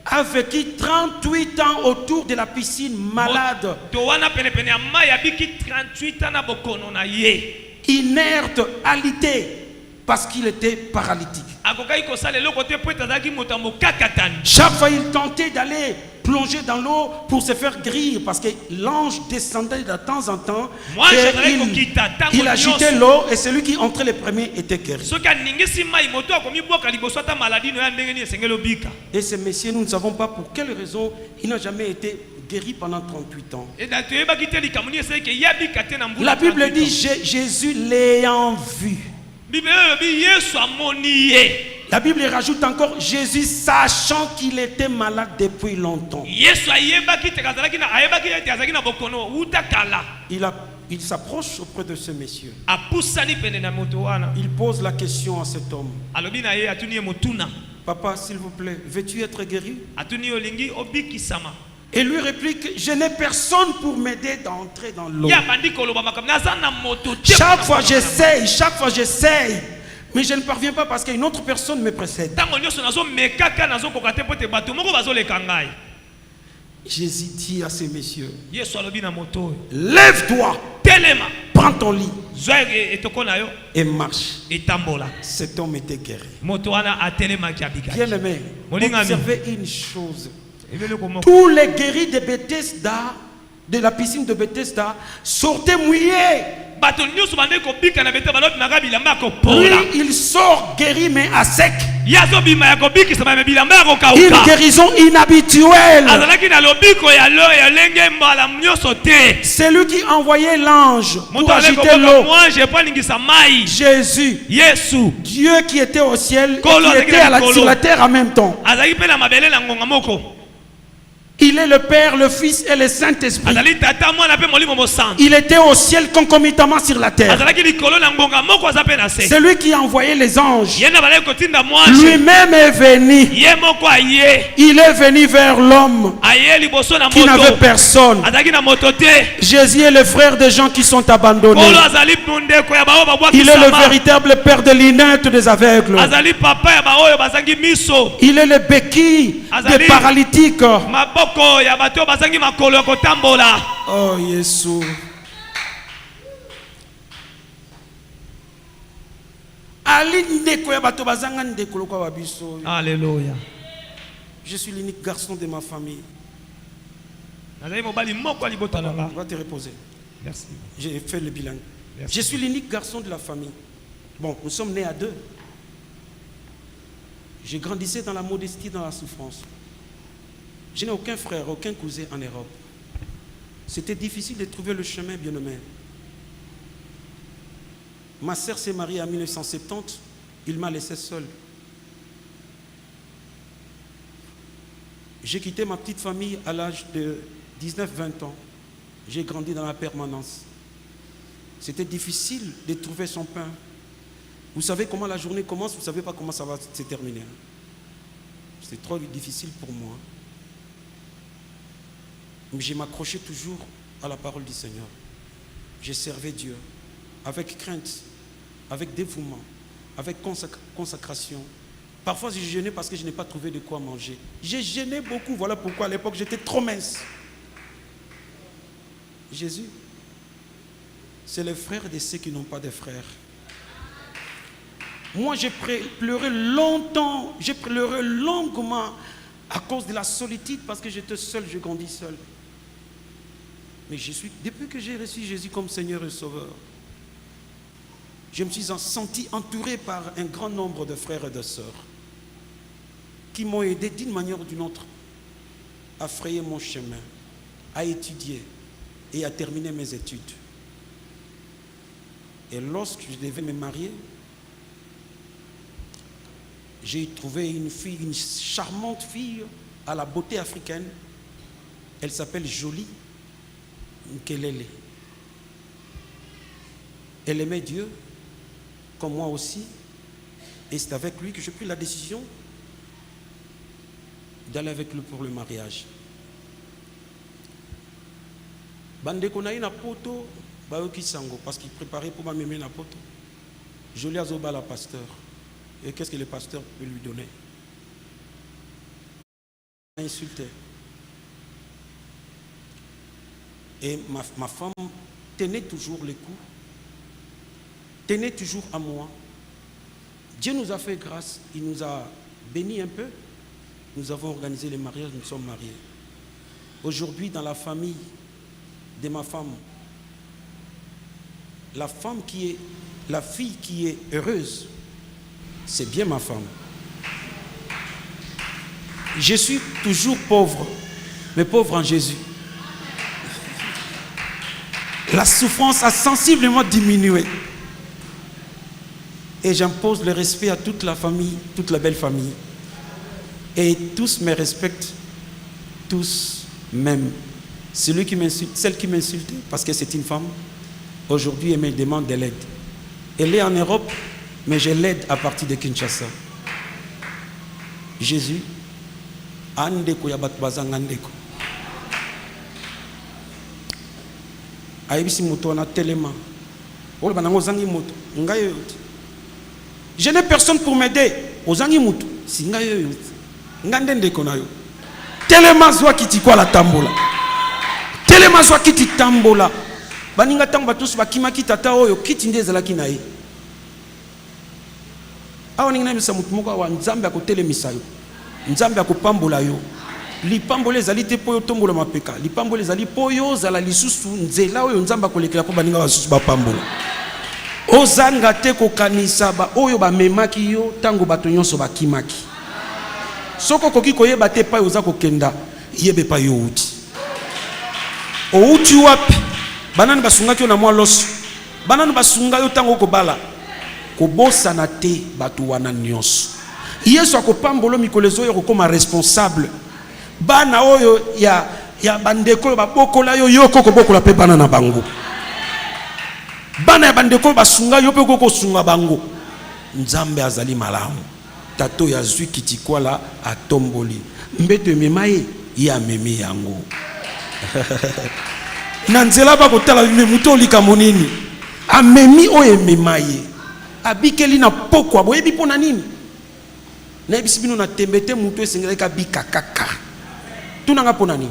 a vécu 38 ans autour de la piscine, malade, To wana pene pene ya mai abiki 38 ans na bokono na ye. inerte, alité, parce qu'il était paralytique. Akokai kosala eloko te po ezalaki moto mokakatani. Chaque fois, il tentait d'aller plonger dans l'eau pour se faire guérir, parce que l'ange descendait de temps en temps et il agitait l'eau, et celui qui entrait le premier était guéri. Et ce monsieur, nous ne savons pas pour quelle raison il n'a jamais été guéri pendant 38 ans. La Bible dit Jésus l'ayant vu. La Bible rajoute encore Jésus sachant qu'il était malade depuis longtemps. Il s'approche auprès de ce monsieur. Il pose la question à cet homme. Papa, s'il vous plaît, veux-tu être guéri? Et lui réplique, je n'ai personne pour m'aider d'entrer dans l'eau. Chaque fois j'essaye, mais je ne parviens pas parce qu'une autre personne me précède. Jésus dit à ces messieurs, lève-toi, prends ton lit et marche. Cet homme était guéri. Bien aimé, observez une chose. Tous les guéris de Bethesda, de la piscine de Bethesda, sortaient mouillés. Lui, il sort guéri mais à sec. Une guérison inhabituelle. C'est lui qui envoyait l'ange pour agiter l'eau. Jésus, Dieu qui était au ciel et qui était sur la terre en même temps. Il est le Père, le Fils et le Saint-Esprit. Il était au ciel concomitamment sur la terre. C'est lui qui a envoyé les anges. Lui-même est venu. Il est venu vers l'homme qui n'avait personne. Jésus est le frère des gens qui sont abandonnés. Il est le véritable Père de l'inerte des aveugles. Il est le béquille des paralytiques. Oh Jésus. Alléluia. Je suis l'unique garçon de ma famille. On va te reposer. Merci. J'ai fait le bilan. Merci. Je suis l'unique garçon de la famille. Bon, nous sommes nés à deux. J'ai grandissé dans la modestie, dans la souffrance. Je n'ai aucun frère, aucun cousin en Europe. C'était difficile de trouver le chemin, bien-aimé. Ma sœur s'est mariée en 1970. Il m'a laissé seul. J'ai quitté ma petite famille à l'âge de 19-20 ans. J'ai grandi dans la permanence. C'était difficile de trouver son pain. Vous savez comment la journée commence, vous ne savez pas comment ça va se terminer. C'est trop difficile pour moi. Mais je m'accrochais toujours à la parole du Seigneur. J'ai servi Dieu avec crainte, avec dévouement, avec consécration. Parfois, j'ai jeûné parce que je n'ai pas trouvé de quoi manger. J'ai jeûné beaucoup. Voilà pourquoi à l'époque, j'étais trop mince. Jésus, c'est le frère de ceux qui n'ont pas de frères. Moi, j'ai pleuré longtemps. J'ai pleuré longuement à cause de la solitude parce que j'étais seul, je grandis seul. Mais depuis que j'ai reçu Jésus comme Seigneur et Sauveur, je me suis senti entouré par un grand nombre de frères et de sœurs qui m'ont aidé d'une manière ou d'une autre à frayer mon chemin, à étudier et à terminer mes études. Et lorsque je devais me marier, j'ai trouvé une fille, une charmante fille à la beauté africaine. Elle s'appelle Jolie Nkelele. Elle aimait Dieu, comme moi aussi. Et c'est avec lui que j'ai pris la décision d'aller avec lui pour le mariage. Bandeko na ina poto, bayoki sango, parce qu'il préparait pour m'amener na poto. Jolie azoba la pasteur. Et qu'est-ce que le pasteur peut lui donner? Insulté. Et ma femme tenait toujours les coups, tenait toujours à moi. Dieu nous a fait grâce, il nous a bénis un peu. Nous avons organisé le mariage, nous sommes mariés. Aujourd'hui, dans la famille de ma femme, la fille qui est heureuse, c'est bien ma femme. Je suis toujours pauvre, mais pauvre en Jésus. La souffrance a sensiblement diminué. Et j'impose le respect à toute la famille, toute la belle famille. Et tous me respectent, tous m'aiment. Celui qui m'insulte, celle qui m'insulte, parce que c'est une femme, aujourd'hui elle me demande de l'aide. Elle est en Europe, mais je l'aide à partir de Kinshasa. Jésus, andeko ya batu bazanga ndeko. Aibisi moto na telema. Ola banango zangi moto. Ngayo. Je n'ai personne pour m'aider. Ozangi moto. Si ngayo. Ngande ndeko na yo. Telema zwa kiti kwa la tambola. Telema zwa kiti tambola. Baninga tango batusu bakima kitata oyo kiti ndezala kinayi. Awa ningina misa mutu moko wa nzambe akotelemisa yo. Nzambe akopambola yo. Lipambole ezali te po yo tombola mapeka. Lipambole ezali po yo zala lisusu nzela oyo nzambe akolekela po baninga basusu bapambola. Ozanga te kokanisa ba oyo bamemaki yo tango bato nyonso bakimaki. Soko koki koyeba te pa oza kokenda yebe pa yo uti. Outi wapi? Banani basungaki yo na mwa loso. Banani basunga yo tango kobala. Kobosa na te bato wana nyonso. Yesu akopambolo mikolezo yo kokoma responsable. Bana oyo ya bandeko babokola yo yoko kobokola pe bana na bango. Bana ya bandeko basunga yo pe koko sunga bango. Nzambe azali malamu. Tato ya zwi kitikwala atomboli. Mbeto ememaye ya memi yango. Na nzela ba kotala muto lika monini. Amemi oyo ememaye. Abikeli na pokwa boyebi pona nini? Na ebisi bino na tembete muto esengela ka bika kaka. Tunanga pona nini?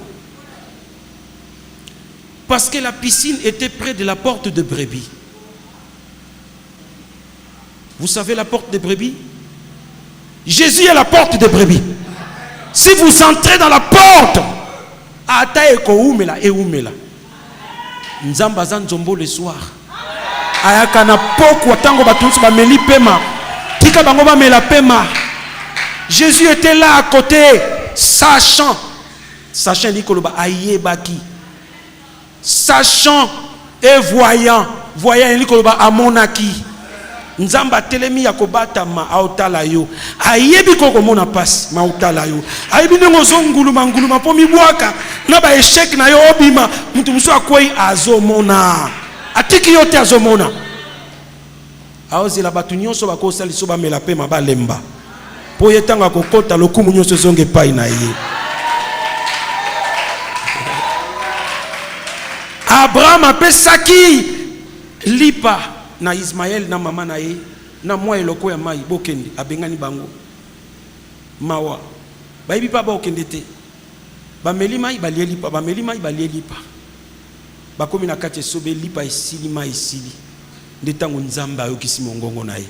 Parce que la piscine était près de la porte de brebis. Vous savez la porte des brebis? Jésus est la porte des brebis. Si vous entrez dans la porte, ata eko umela e umela. Nzamba za nzombo le soir. Ayaka na poko tango batunsu ba meli pema. Tika bango ba mela pema. Jésus était là à côté, sachant likoloba ayebaki. Sachant et voyant likoloba amonaki. Nzamba telemi ya kobata ma aotala yo. Ayebi koko mona passe ma aotala yo. Ayebi ngo zonguluma po mibwaka na ba échec na yo obima mutu muso akwei azomona. Atiki yote azomona. Aozela batu nyonso bakosali so ba mela pe mabalemba. Po yetanga kokota lokumu nyonso zonge pai na ye. Abraham apesaki lipa na Ismaël na mama na ye na mwa eloko ya mai bokende abengani bango mawa bayibi pa bokende te bameli mai balie lipa bakomi na kati sobe lipa esili mai esili nde tango nzamba ayokisi mongongo na ye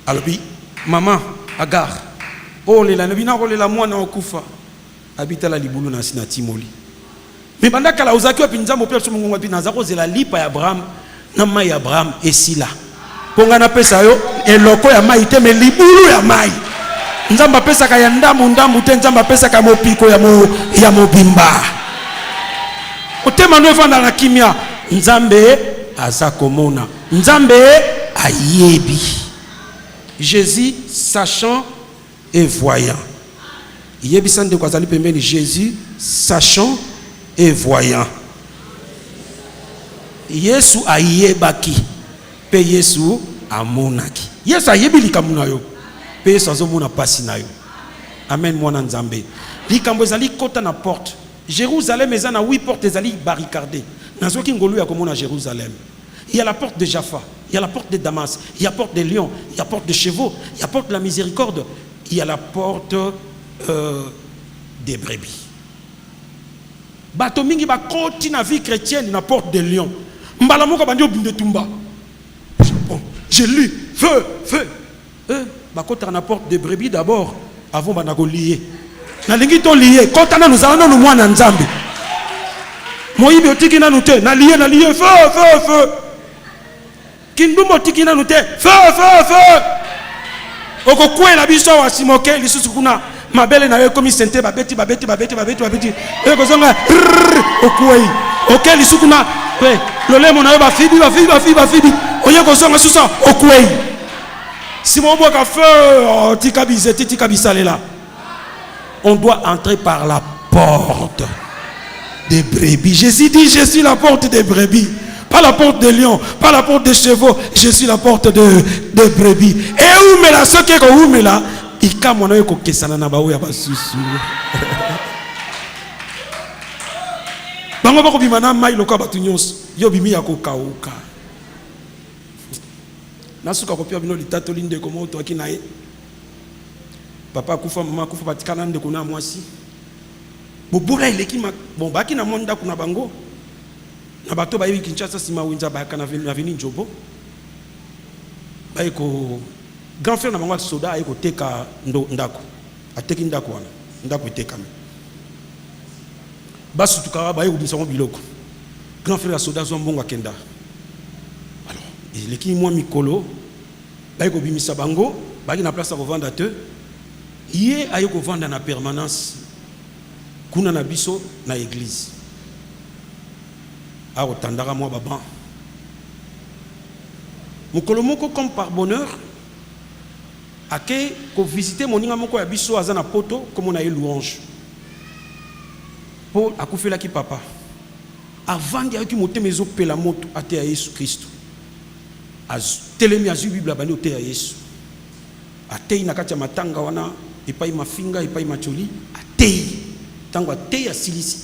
alobi mama Agar olela na bina kolela mwana okufa abitala libulu na sina timoli me bandaka la uzaki wa pinzambo pe so mongongo bi nazako zela lipa ya Abraham na mai Abraham esila ponga na pesa yo eloko ya mai te me libulu ya mai nzamba pesa ka ya ndamu te nzamba pesa ka mopiko ya mobimba otema no evanda na kimia nzambe azakomona nzambe ayebi. Jésus sachant et voyant. Yebisande kwa zali pembeni Jésus sachant et voyant. Yesu ayebaki pe Yesu amonaki. Yesu ayebi likambo na yo pe Yesu azomona pasi na yo. Amen mwana nzambe. Likambo ezali kota na porte. Jérusalem eza na 8 portes ezali barricadées. Nazoki ngolu ya komona Jérusalem. Il y a la porte de Jaffa, il y a la porte de Damas, il y a la porte des lions, il y a la porte de chevaux, il y a la porte de la miséricorde, il y a la porte des brebis. Bato mingi ba koti na vie chrétienne na porte des lions. Mbala moko bandi obinde tumba. Bon, j'ai lu feu. Ba kota na porte des brebis d'abord avant ba na ko lier. Na lingi to lier, kota na nous allons nous mwana nzambe. Moyibi otiki na nute, na lier feu. Kindumbo tiki na nute, feu. Oko kwe la biso wa simoke lisusu kuna mabele na yo komi sente babeti. Eko zonga okwei. Oke lisusu kuna pe lolemo na yo ba fibi. Oye ko zonga susa okwei. Simon boka feu tika bizeti tika bisalela. On doit entrer par la porte des brebis. Jésus dit je suis la porte des brebis. Pas la porte des lions, pas la porte des chevaux, je suis la porte des brebis. Et où me la ce qui est où me la, il ka mona yoko kesana na ba ya basusu. Bango bako bimana mai loka batu nyonso, yo bimi ya kokauka. Nasuka ko pia bino litato linde ko moto akinae. Papa kufa mama kufa batikana nde kuna mwasi. Bobula ileki bon baki na monda kuna bango. Na bato bayebi Kinshasa sima winza ba kana veni Njobo. Bayeko grand frère na bango soda ayeko teka ndako. Ateki ndako wana. Ndako itekami. Basu tukara bayeko bisango biloko. Grand frère ya soda zo mbongo akenda. Alors, ileki mwa mikolo bayeko bimisa bango, baki na place ya kovanda te. Yé ayeko vanda na permanence. Kuna na biso na église. A otandaka mwa baba. Mokolo moko comme par bonheur ake ko visiter moninga moko ya biso azana poto comme on a eu louange. Paul akufela ki papa. Avant ya ki motema ezo pela moto ate ya Yesu Kristo. Az telemi azu Bible bani ote ya Yesu. Atei na kati ya matanga wana epai mafinga epai macholi atei tango atei ya silisi.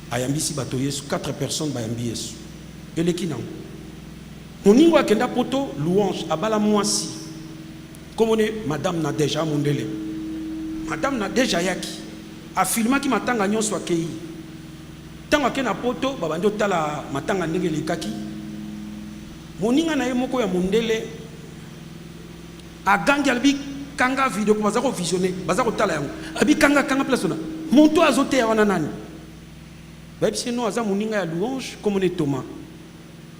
Ayambisi bato Yesu 4 personnes bayambi Yesu. Eleki nango. Moningo akenda poto louange abala mwasi. Comme on est Madame Nadeja Mondele. Madame Nadeja yaki a filma ki matanga nyonso akei. Tango akena poto babandi otala matanga ndenge lekaki. moninga na ye moko ya mondele agangi albi kanga video pour bazako visionner bazako tala yango abi kanga place na monto azote ya wana nani babi sino aza moninga ya louange comme on Thomas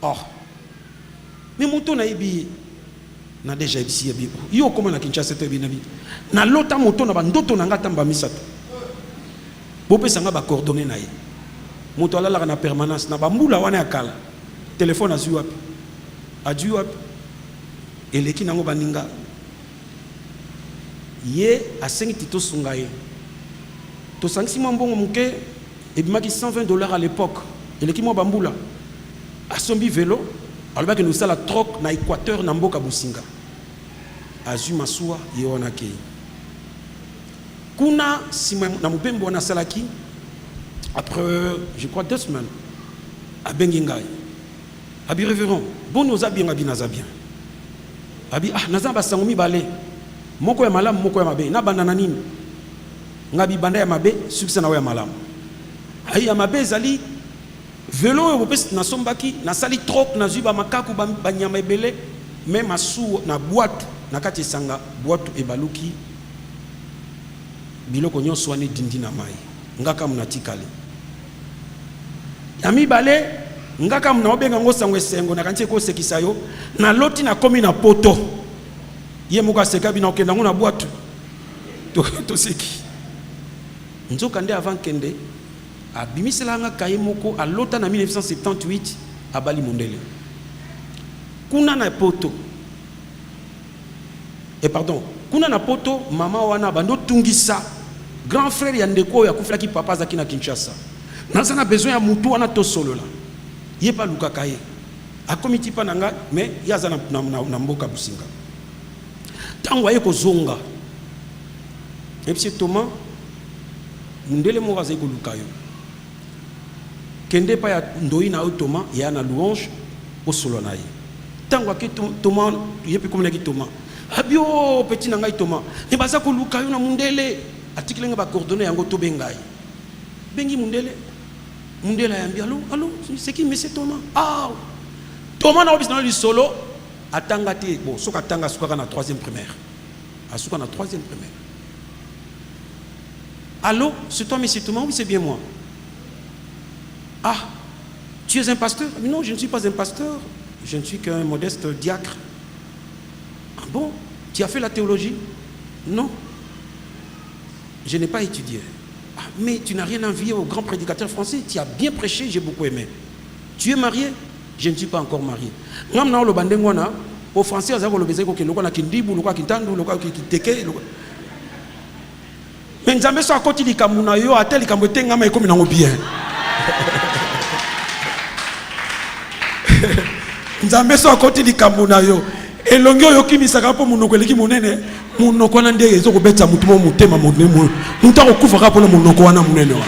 oh mais monto na yebi na déjà ici yebi yo comme na Kinshasa te bi na lota monto na bandoto na ngata mba misato bopesa nga ba coordonner na ye monto ala la na permanence na bambula wana ya kala téléphone azui wapi adui wapi eleki nango baninga ye asengi tito sunga ye to sangisi mwa mbongo muke ebimaki $120 à l'époque eleki mwa bambula asombi vélo alobaki nous sala troc na Équateur na mboka Businga azui masuwa ye wana ke kuna sima na mupembo wana salaki après je crois 2 semaines abengi ngai abi révérend bon nous a bien abi ah nazamba sango mibale moko ya malamu moko ya mabe na banda na nini ngabi banda ya mabe succès na ya malamu ai ya mabe zali vélo yo bopesi na sombaki na sali troc na zuba makaku ba nyama ebele même asu na boîte na kati sanga boîte ebaluki biloko nyonso wana dindi na mai ngaka muna tikali ya mibale ngaka muna obenga ngo sango esengo na kantie ko sekisa yo na loti na komi na poto ye muka seka bina okenda ngo na boîte to seki nzoka nde avant kende abimisela nga kaye moko a lota na 1978 abali mondele kuna na poto kuna na poto mama wana bando tungisa grand frère ya ndeko ya kuflaki papa zaki na Kinshasa nazana besoin ya mutu wana to solola ye pa luka kaye akomiti pa nanga mais yaza na mboka Businga tango aye ko zonga epsi Thomas mundele mo waze ko luka yo kende pa ya ndoi na Thomas ya na louange o solo na ye tango ke Thomas yepi comme na ki Thomas abio petit na ngai Thomas ne baza ko luka yo na mundele article nga ba coordonner yango to bengai bengi mundele ayambi allô c'est qui monsieur Thomas ah Thomas na obis na li solo atanga te bon soka tanga soka na 3e primaire asuka na 3e primaire allô c'est toi monsieur Thomas oui c'est bien moi ah tu es un pasteur non je ne suis pas un pasteur je ne suis qu'un modeste diacre ah bon tu as fait la théologie non je n'ai pas étudié. Ah, mais tu n'as rien envié au grand prédicateur français. Tu as bien prêché, j'ai beaucoup aimé. Tu es marié? Je ne suis pas encore marié. Au français, mais nzambe so akoti likambo na yo ate likambo etengama ekomi nango bien. Nzambe so akoti likambo na yo elongi oyo kimisaka po munoko eleki monene munoko wana nde ezokobetsa mutu mo mutema monene mutu akokufa ka pona munoko wana monene wa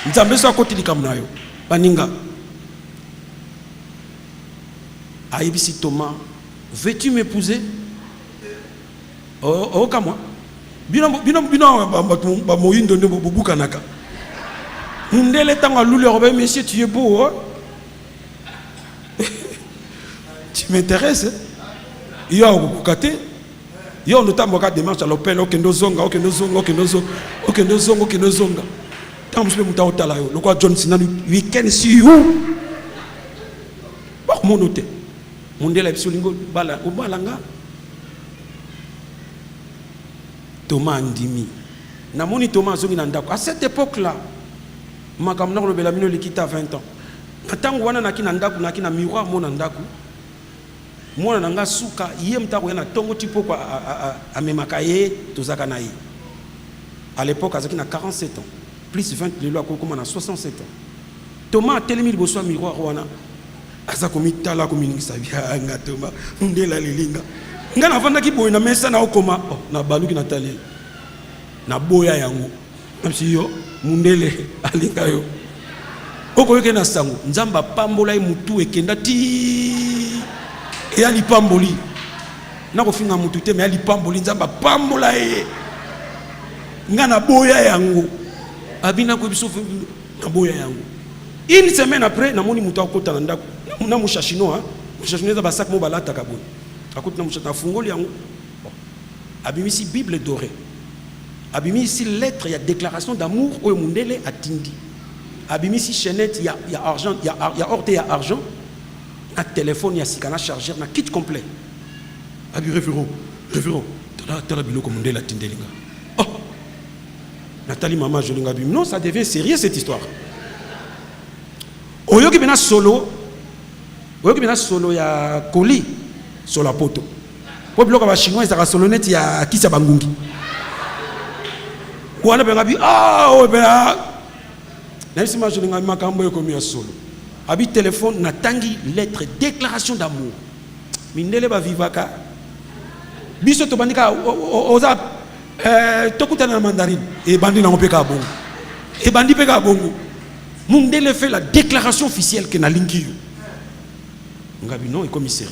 nzambe so akoti likambo na yo baninga ayebisi Thomas veux-tu m'épouser oh kama bino ba moyindo nde bobukanaka ndele tanga lule robe monsieur tu es beau tu m'intéresses yo okukate yo notambo ka démarche à l'opéra okendo zonga tant musbe muta otala yo lokwa John Cena weekend si you ba monote mondela bisolingo bala obalanga Thomas ndimi na moni Thomas zongi na ndako à cette époque là makamna ko lobela mino likita 20 ans tango wana nakina ndako nakina miroir mona ndako mwana nanga suka ye mtako yana tongo tipo kwa amemaka ye tozaka na ye à l'époque azaki na 47 ans plus 20 lelo akokoma na 67 ans Thomas telemi liboso ya miroir wana aza komitala kominingisa bia nga Thomas ndela lilinga nga navandaki boye na mesa na okoma na baluki na tali na boya yango namsi yo mundele alinga yo okoyoke na sango nzamba pambola mutu ekenda ti et ali pamboli na kofinga mutu te mais ali pamboli nzamba pambola ye nga na boya yango abina ko biso na boya yango une semaine après na moni mutu akota na ndako na musha chinois chercher dans sac mo balata kabou. Akut na mchata fungoli yango. Abimisi Bible dorée. Abimisi lettre, il y a déclaration d'amour au mundele atindi. Abimisi chaînette, il y a argent, il y a orte, il y a argent. Un téléphone, il y a sikana chargeur, un kit complet. Abi référent, t'as la bilo comme mundele atindi linga. Oh, Nathalie maman je linga bim. Non, ça devient sérieux cette histoire. Oyoki bena solo, il y a colis sur la poto. Pour bloquer les Chinois, ils ont solonet, il y a qui s'abangungi. Ou on a bien dit ah oh ben, même si moi je n'ai pas cambo comme il y a solo. Abi téléphone na tangi lettre déclaration d'amour. Mindele ba vivaka. Biso to bandika oza tokuta na mandarine et bandi na opeka bongo. Et bandi peka bongo. Mundele fait la déclaration officielle que na linki. Ngabi non et commissaire.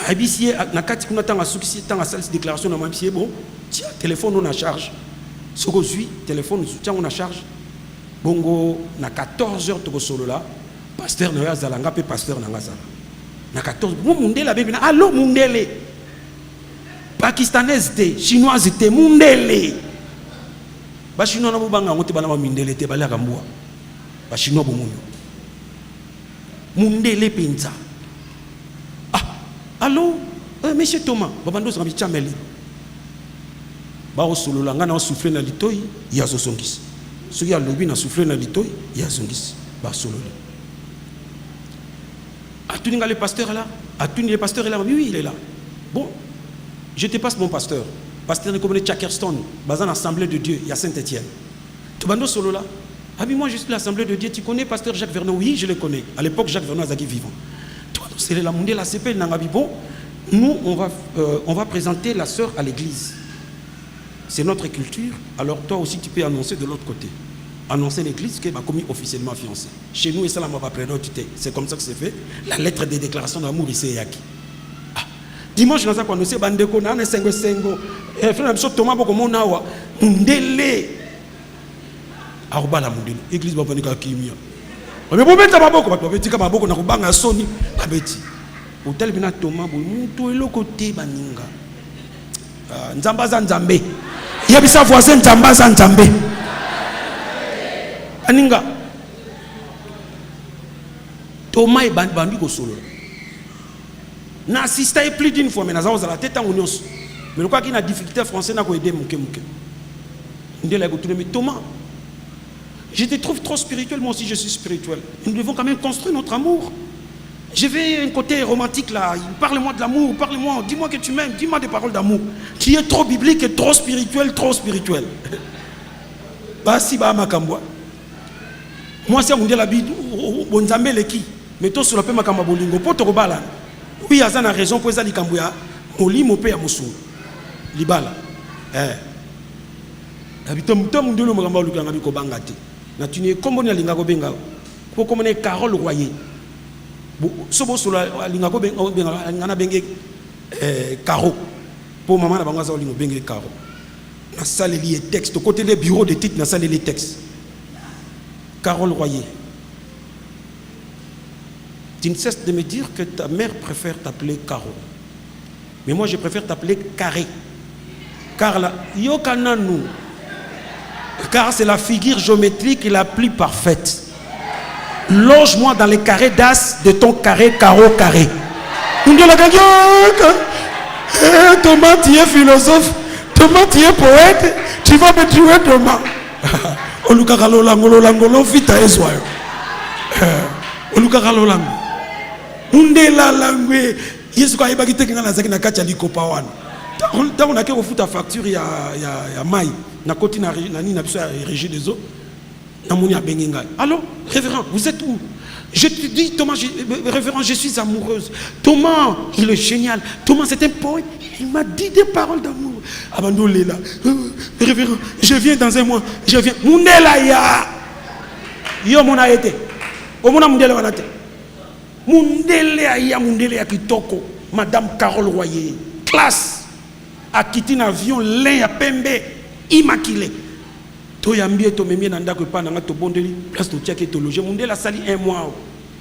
Abisi na kati kuna tanga succès tanga salle déclaration na mamisi bon tiens téléphone on a charge soko zui téléphone tiens on a charge bongo na 14h to solo là pasteur na yazala ngape pasteur na ngazala na 14 mo mundele bébé na allo mundele pakistanaise te chinoise te mundele ba chinois na banga ngote bana ba mindele te balaka mbwa ba chinois bomunyo mundele penza. Allô, monsieur Thomas, babando sera bicha meli. Ba o solo langa na souffler na litoyi, ya so songis. So ya lobi na souffler na litoyi, ya songis. Ba solo. Atuninga le pasteur là, atuni le pasteur est là. Oui, il est là. Bon, je te passe mon pasteur. Pasteur de communauté Chakerston, bazan assemblée de Dieu, il y a Saint-Étienne. Tobando solo là. Ah oui, moi je suis l'assemblée de Dieu, tu connais pasteur Jacques Vernon? Oui, je le connais. À l'époque Jacques Vernon Azaki vivant. C'est la mondiale la CP Nangabi. Bon, nous on va présenter la sœur à l'église. C'est notre culture. Alors toi aussi tu peux annoncer de l'autre côté. Annoncer l'église qu'elle m'a commis officiellement fiancée. Chez nous et ça la m'a pas prénoté. C'est comme ça que c'est fait. La lettre de déclaration d'amour ici yaki. Dimanche nous avons annoncé bandeko na ne sengo sengo. Frère Abso Thomas boko monawa mundele. Aruba la mundele. Église ba vanika kimia. Mais bon, mettre ma boque, parce que tu as ma boque, on a un Sony, abeti. Hôtel bina Thomas, bon, tout est le côté baninga. Nzambaza Nzambe. Il y a bien sa voisin Nzambaza Nzambe. Baninga. Thomas est bandu au solo. N'a assisté plus d'une fois, mais n'a pas la tête en union. Mais le quoi qu'il y a une difficulté français n'a pas aidé mon kémouké. Mais Thomas. Je te trouve trop spirituel, moi aussi je suis spirituel. Nous devons quand même construire notre amour. Je vais un côté romantique là. Parle-moi de l'amour, parle-moi, dis-moi que tu m'aimes, dis-moi des paroles d'amour. Tu es trop biblique et trop spirituel, trop spirituel. Basi ba makambwa. Moi c'est mon Dieu la Bible, bonzambe leki. Mais toi sur la paix makamba bolingo, poto robala. Oui, azana raison pour ça likambuya. Molimo pe ya musu. Libala. Habitam tam ndolo makamba lukanga biko bangati. Na tu n'es comme on a l'ingako benga, pour comme on est Carole Royer. Sobo sur la l'ingako benga, ngana benga Caro. Pour maman la bangaza lingo benga Caro. Na salle les textes, côté des bureaux de titres, na salle les textes. Carole Royer. Tu ne cesses de me dire que ta mère préfère t'appeler Caro. Mais moi je préfère t'appeler Carré. Car la Yokananu. Car c'est la figure géométrique la plus parfaite. Loge-moi dans les carrés d'as de ton carré, carreau, carré. Thomas, tu es philosophe. Thomas, tu es poète. Tu vas me tuer, Thomas. Tant on a qu'à foutre ta facture, il y a maille. Na côté na ni na régie des eaux. Na moni a benginga. Allô, révérend, vous êtes où? Je te dis, Thomas, révérend, je suis amoureuse. Thomas, il est génial. Thomas, c'est un poète. Il m'a dit des paroles d'amour. Abandonné là. Révérend, je viens dans un mois. Je viens. Mundela ya. Yo mona été. O mona mundela wanate. Mundela ya mundela ya kitoko. Madame Carole Royer. Classe. A quitté un avion, l'un à Pembe, immaculé. Toyambie, Tomemie, Nanda, que pas dans ton bondeli, place de tchèque et te loger. Mundela sali un mois.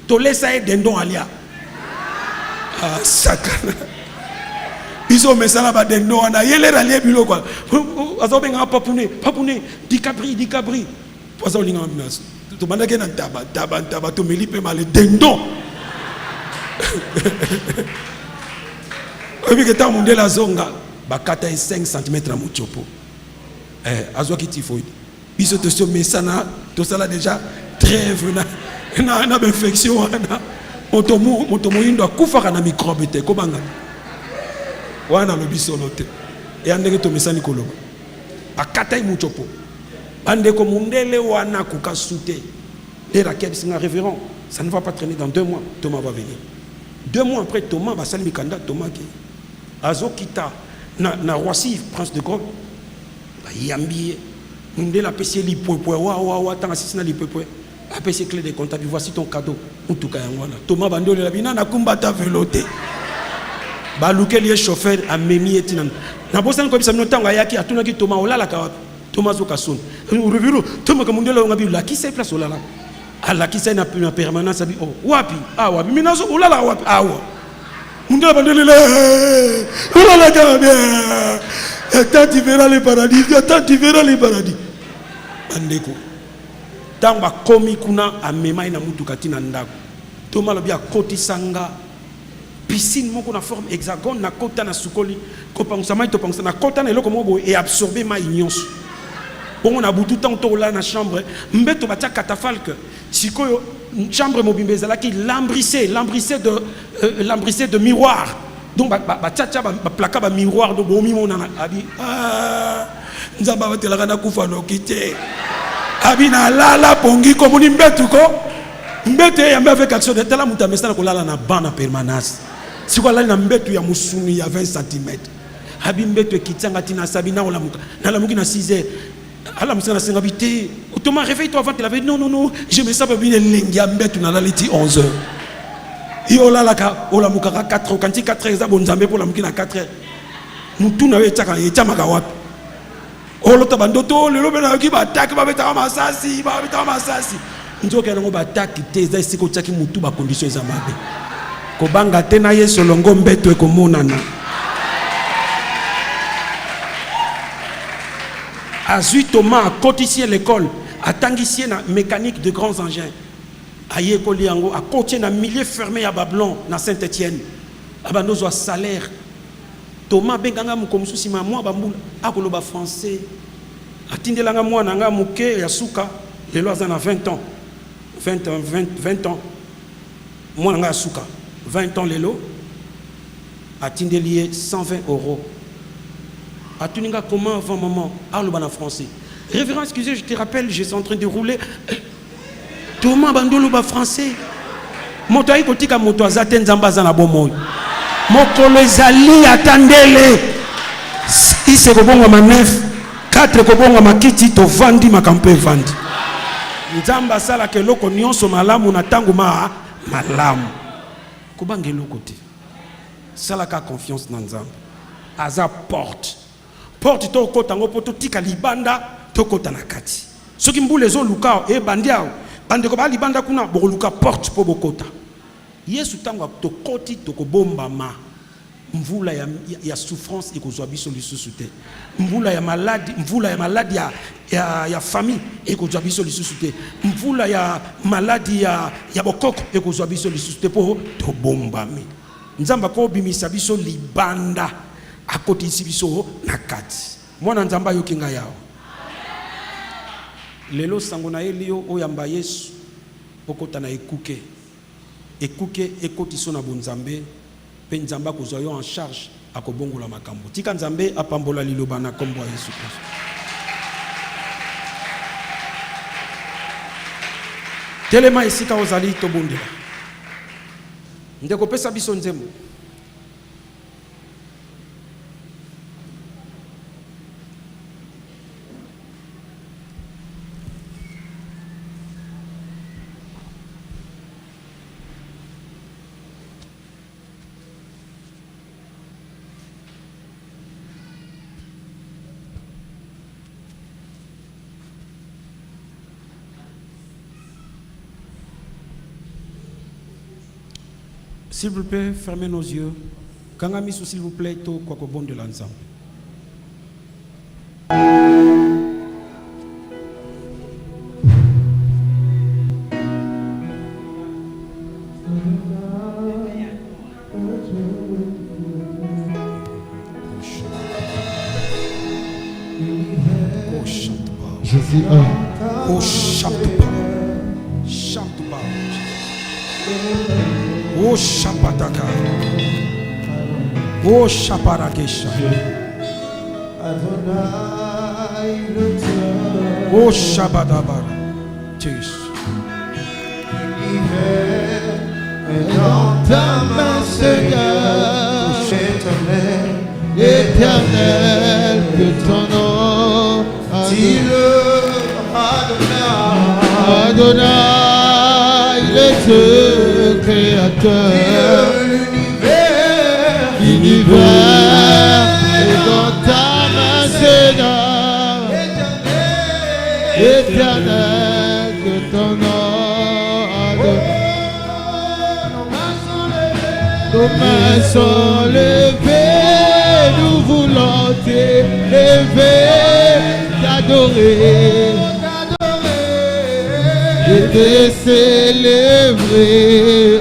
To laisse ça être d'un don alia. Ah, sakana. Ils ont mis ça là-bas des noms. Il y a les ralliés bilo quoi. Ils ont mis un papouné, dicabri. Poisson lingambinas. Tu m'as dit que taba, tu me lipes mal des noms. Et puis que tant monde la zonga, bakata 5 cm à muchopo. Azo qui typhoïde. Ils se te sommet ça na, tout ça là déjà trêve na infection na. Motomo indo kufa na microbe te kobanga. Wana lo bisolote. Et andeke to mesani koloba. Bakata muchopo. Bande ko mundele wana kukasute. Les raquettes c'est un révérend. Ça ne va pas traîner dans 2 mois. Thomas va venir. 2 mois après Thomas va saluer Mikanda Thomas qui Azo kita na Roissy prince de Gaulle. Yambi mundela pesi li poe wa tanga sisina li poe. Apesi clé de comptable voici ton cadeau. Mutuka yangwana. Thomas bandole la bina na kumbata velote. Baluke lié chauffeur a memi etina. Na bosan ko bisa minotanga yaki atuna ki Thomas olala ka Thomas Okason. Reviro Thomas kamundela ngabi la qui c'est place olala. Allah qui c'est na permanence abi oh wapi wapi minazo olala wapi mundela bandele la olala ka bien. Attends tu verras le paradis. Bandeko. Tamba komi kuna amema ina mutuka tina ndako. Thomas lobi akoti sanga piscine moko na forme hexagone na kota na sukoli kopangsa mai to pangsa na kota na eloko moko et absorber mai nyonso. Bon on a beaucoup de temps to la na chambre mbeto batia catafalque sikoyo chambre mobimbe zalaki lambrissé de miroir. Donc batia ba plaka ba miroir do bomi mona abi nzamba batelaka na kufa no kite. Abi na lala pongi ko moni mbetu ko mbete ya avec action de tela muta mesana ko lala na bana permanence. Siko lala na mbetu ya musuni ya 20 cm. Abi mbetu ekitanga tina sabina ola muka. Na la muki na 6h. Allah musana singabité. Thomas réveille-toi avant qu'il avait non je me sens pas bien lengia mbetu na la liti 11h. Yo lala ka ola muka 4h quand 4h za bonzambe pour la muki na 4h. Mutu na wetaka yetama wapi. Oloto bandoto lelo bena ki ba attaque ba beta masasi nzoka ngo ba attaque te za siko tsaki mutu ba condition za mabe ko banga te na yeso longo mbeto e ko monana azui Thomas cotisie l'école atangisie na mécanique de grands engins aye ko liango a cotier na milieu fermé à Babylone na Saint-Étienne abando zo salaire Thomas benganga mukomusu sima mwa bambula akoloba français atindelanga mwana nga muke ya suka lelo azana 20 ans 20 ans mwana nga suka 20 ans lelo atindelié 120 €. Atuninga comment avant maman aloba na français. Révérend, excusez, je te rappelle, je suis en train de rouler. Thomas bandolo ba français. Moto ay kotika moto azate nzamba za na bomoy. Mokolo ezali atandele 6 kobonga ma 9 4 kobonga makiti to vandi makampe vandi nzamba sala ke loko nyonso malamu na tangu malamu kobange loko te sala ka confiance na nzamba aza porte to kotango poto tika libanda to kota na kati soki mbule zo lukao e bandiao bande ko ba libanda kuna bo luka porte po bokota Yesu tango to koti to kobomba ma mvula ya souffrance ekozwa biso lisusu te mvula ya maladie ya famille ekozwa biso lisusu te mvula ya maladie ya bokoko ekozwa biso lisusu te po to bombami nzamba ko bimisa biso libanda akotisi biso na kati mwana nzamba yokinga yao lelo sango na elio oyamba Yesu okota na ekuke ekotiso na bonzambe pe nzamba kozwa yo en charge akobongola makambo tika nzambe apambola liloba na kombo ya Yesu Kristo. Telema esika ozali tobondela ndeko pesa biso nzembo S'il vous plaît, fermez nos yeux. Kangamisu, s'il vous plaît, to quoi bon de l'ensemble. Jésus, Oh, chante pas. Chante pas. Oh, chapataka. Oh, chaparakesha. Oh, shabadabara. Tis. dans ta main, Seigneur, éternel, que ton nom, Adonai, le Dieu créateur, l'univers est dans ta main, Seigneur, éternel, que ton nom, Adonai. Nos mains sont levées, nous voulons t'élever, t'adorer, et te célébrer,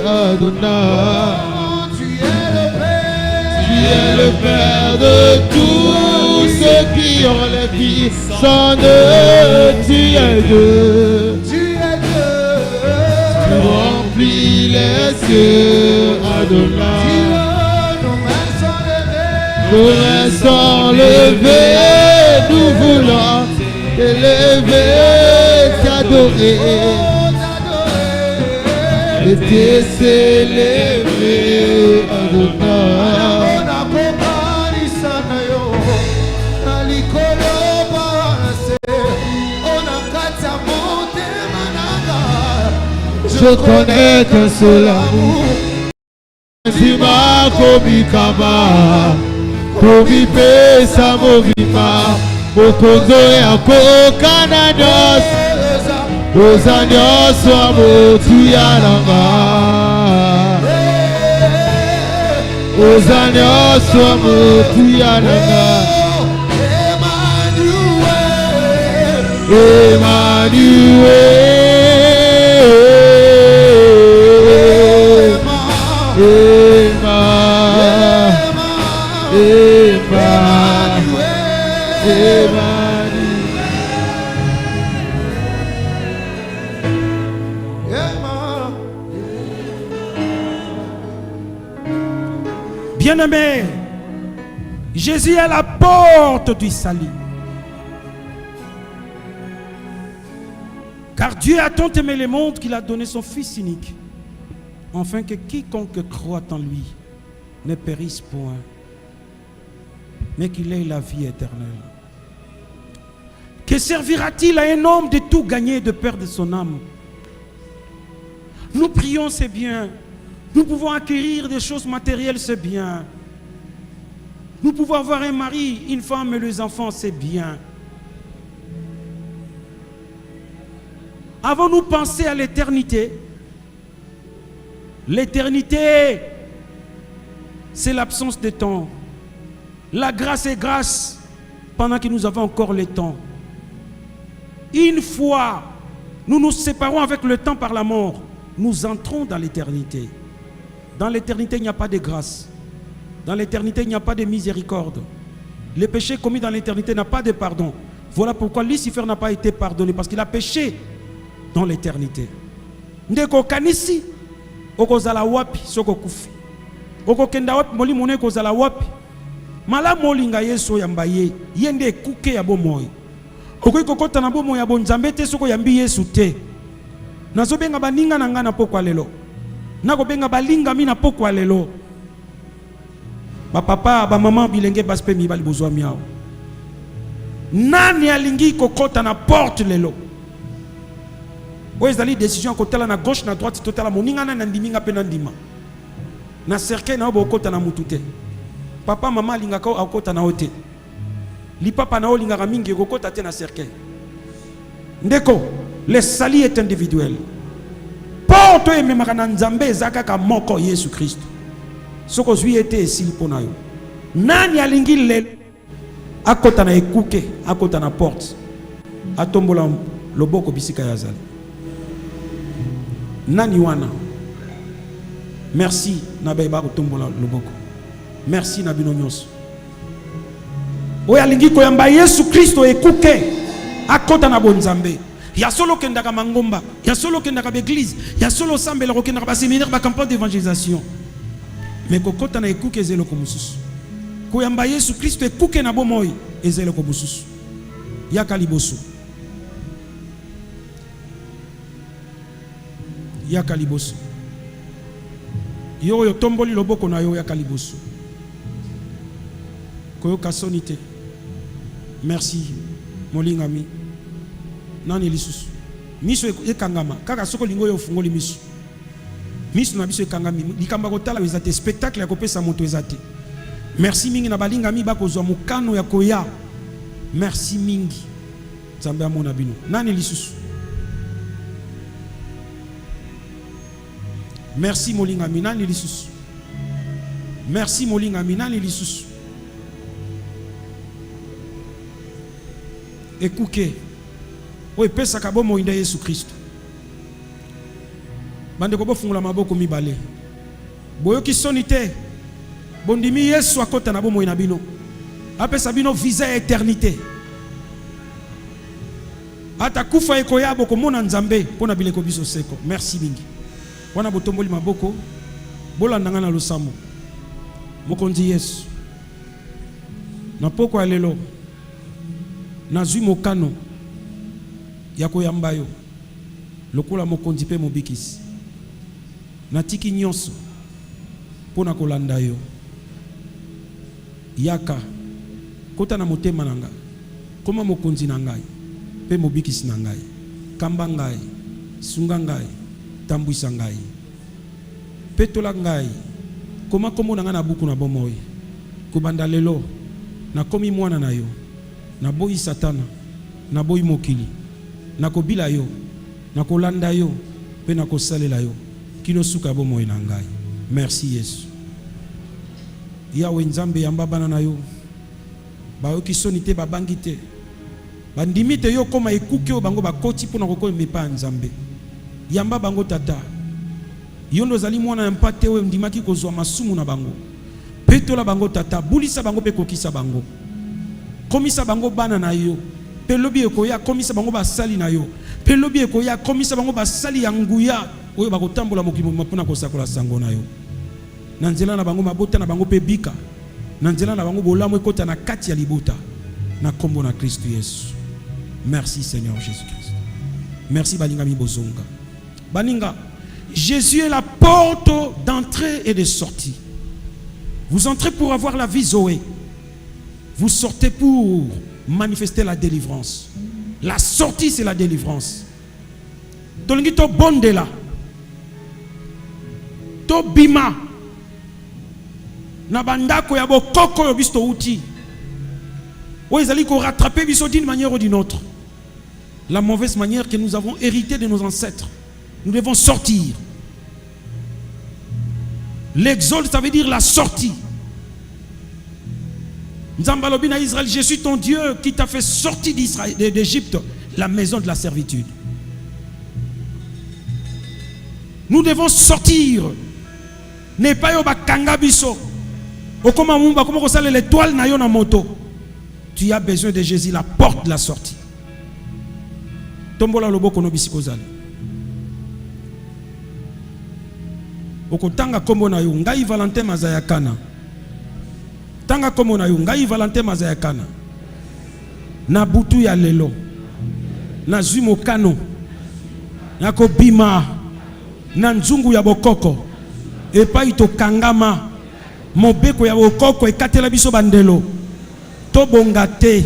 Adonai. Tu es le Père de tous ceux qui ont la vie sans eux, tu es Dieu. Tu remplis les cieux, Adonai. Nos mains sont levées, nous voulons t'élever, t'adorer et te célébrer, Adonai. Je connais qu'un seul amour, Zima Kobikama, Kobipe Samovima, Mokozo Yako Kananyos, Ozanyos Wamo Tuyananga, Ozanyos Wamo Tuyananga, Emmanuel. Bien-aimé, Jésus est à la porte du salut. Car Dieu a tant aimé le monde qu'il a donné son Fils unique, afin que quiconque croit en lui ne périsse point, mais qu'il ait la vie éternelle. Que servira-t-il à un homme de tout gagner et de perdre son âme? Nous prions, c'est bien. Nous pouvons acquérir des choses matérielles, c'est bien. Nous pouvons avoir un mari, une femme et les enfants, c'est bien. Avons-nous pensé à l'éternité? L'éternité, c'est l'absence de temps. La grâce est grâce pendant que nous avons encore le temps. Une fois, nous nous séparons avec le temps par la mort. Nous entrons dans l'éternité. Dans l'éternité, il n'y a pas de grâce. Dans l'éternité, il n'y a pas de miséricorde. Le péché commis dans l'éternité n'a pas de pardon. Voilà pourquoi Lucifer n'a pas été pardonné, parce qu'il a péché dans l'éternité. Ndeko kanisi okozala wapi soko kufi. Okokenda wapi moli mone kozala wapi. Mala molinga Yesu yambaye yende kuke ya bomoy. Okoki kokota na bomoy ya bonzambe te soko yambi Yesu te. Nazo benga baninga na ngana pokwa lelo. Nako benga balinga mina pokwa lelo. Ba papa ba maman bilenge baspe mi bali bozwa miao. Nani alingi kokota na porte lelo. Oezali décision kotala na gauche na droite totala moninga na ndiminga pe na ndima. Na cercle na obokota na mutute. Papa maman linga ko akota na ote. Li papa na olinga mingi kokota te na cercle. Ndeko, le salut est individuel. Porte et memaka na nzambe ezaka ka moko Yesu Christ. soko zwi ete esili pona yo. Nani alingi lelo akota na ekuke, akota na porte, atombola loboko bisika ya zali. Nani wana? Merci na beba kotombola loboko. Merci na bino nyonso. Oya lingi koyamba Yesu Kristo ekuke, akota na bonzambe. Ya solo kendaka mangomba, ya solo kendaka l'église, ya solo sambela kokendaka ba séminaire ba campagne d'évangélisation. Mais kokota na ekuke ezelo ko mususu. Koyamba Yesu Kristo ekuke na bomoi ezelo ko mususu. Yaka liboso. Yaka liboso. Yo tomboli loboko na yo yaka liboso. Koyo kasonite. Merci molingami. Nani lisusu. Miso ekangama kaka soko lingo yo fungoli miso. Miso na biso ekangami likamba kotala ezate spectacle ya kopesa moto ezate. Merci mingi na balingami bakozwa mukano ya koya. Merci mingi. Nzambe amona bino. Nani lisusu. Merci molingami nani lisusu. Merci molingami nani lisusu. Ekuke. Oye pesa kabomo inda Yesu Kristo. Bande ko bofungula maboko mibale. Boyoki sonite. Bondimi Yesu akota na bomo ina bino. Apesa bino visa ya éternité. Ata kufa ekoya boko mona nzambe pona bileko biso seko. Merci mingi. Wana botomboli maboko bolandanga na losambo. Mokonzi Yesu. Na poko ya lelo. Nazwi mokano ya koyamba yo lokola mokonzi pe mobikisi. Natiki nyonso pona kolanda yo. Yaka kota na motema na ngai. Koma mokonzi na ngai pe mobikisi na ngai. Kamba ngai, sunga ngai, tambwisa ngai. Petola ngai. Koma kombo na ngai na buku na bomoi. Kubanda lelo na komi mwana na yo. Na boyi satana, na boyi mokili, na kobila yo, na kolanda yo, pe na kosalela yo, kino suka bomoi na ngai. Merci Yesu. Yawe nzambe yamba bana na yo, bayoki soni te babangi te, bandimi te yo koma ekuke o bango bakoti pona kokoma mepa nzambe. Yamba bango tata, yondo zali mwana yampa te we ndimaki kozwa masumu na bango. Petola bango tata, bulisa bango pe kokisa bango. Komisa bango bana na yo. Pelobi ekoya komisa bango basali na yo. Pelobi ekoya komisa bango basali ya nguya. Oyo bakotambola mokimo mapona kosakola sango na yo. Na nzela na bango mabota na bango pe bika. Na nzela na bango bolamu ekota na kati ya libota. Na kombo na Kristo Yesu. Merci Seigneur Jésus-Christ. Merci balingami bozonga. Baninga, Jésus est la porte d'entrée et de sortie. Vous entrez pour avoir la vie Zoé. Vous sortez pour manifester la délivrance. La sortie, c'est la délivrance. Tolingi to bondela. To bima. Na bandako ya bokoko yo bisto uti. Oezali ko rattraper biso d'une manière ou d'une autre. La mauvaise manière que nous avons héritée de nos ancêtres. Nous devons sortir. L'exode, ça veut dire la sortie. Nzambalobina Israël, je suis ton Dieu qui t'a fait sortir d'Égypte, la maison de la servitude. Nous devons sortir. Ne pas yo bakanga biso. Okoma mumba komo kosala l'étoile na yo na moto. Tu as besoin de Jésus, la porte de la sortie. Tombola lobo kono bisikozali. Okotanga kombo na yo ngai Valentin Mazayakana. Tanga komo na yo ngai Valentin Mazayakana. Na butu ya lelo. Na zwi mokano. Na kobima. Na nzungu ya bokoko. Epai to kangama. Mobeko ya bokoko ekatela biso bandelo. To bongate.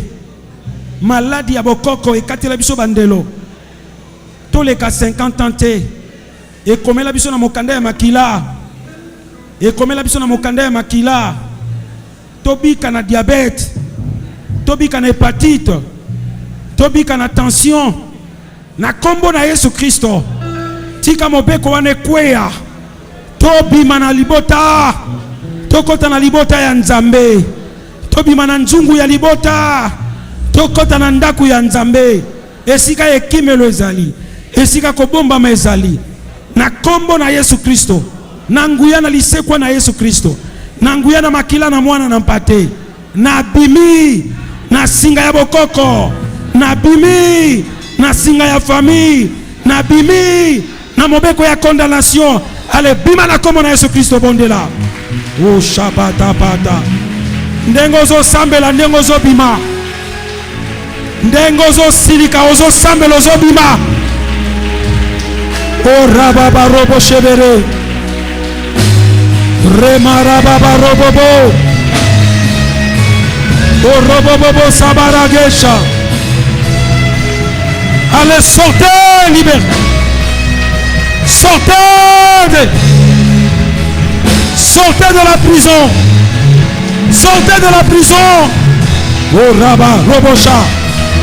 Maladi ya bokoko ekatela biso bandelo. To leka 50 ans te. Ekomela biso na mokanda ya makila. Ekomela biso na mokanda ya makila. Tobika na diabète. Tobika na hépatite. Tobika na tension. Na kombo na Yesu Kristo. Tika mobeko wane kwea. Tobima na libota. tokota na libota ya Nzambe, tobima na nzungu ya libota, tokota na ndaku ya Nzambe, esika ekimelo ezali, esika kobombama ezali, na kombo na Yesu Kristo, na nguya na lisekwa na Yesu Kristo, na nguya na makila na mwana na mpate, na bimi na singa ya bokoko, na bimi na singa ya famille, na bimi na mobeko ya condamnation. Ale bima na kombo na Yesu Kristo bondela. O shabata bata. Ndengo zo sambela, ndengo zo bima. Ndengo zo silika, ozo sambela, ozo bima. O rababa robo shebere. Rema baba robobo. O robobobo sabaragesha. Allez, sortez, libérez. Sortez de la prison. Sortez de la prison. Oh Rabba, Robosha.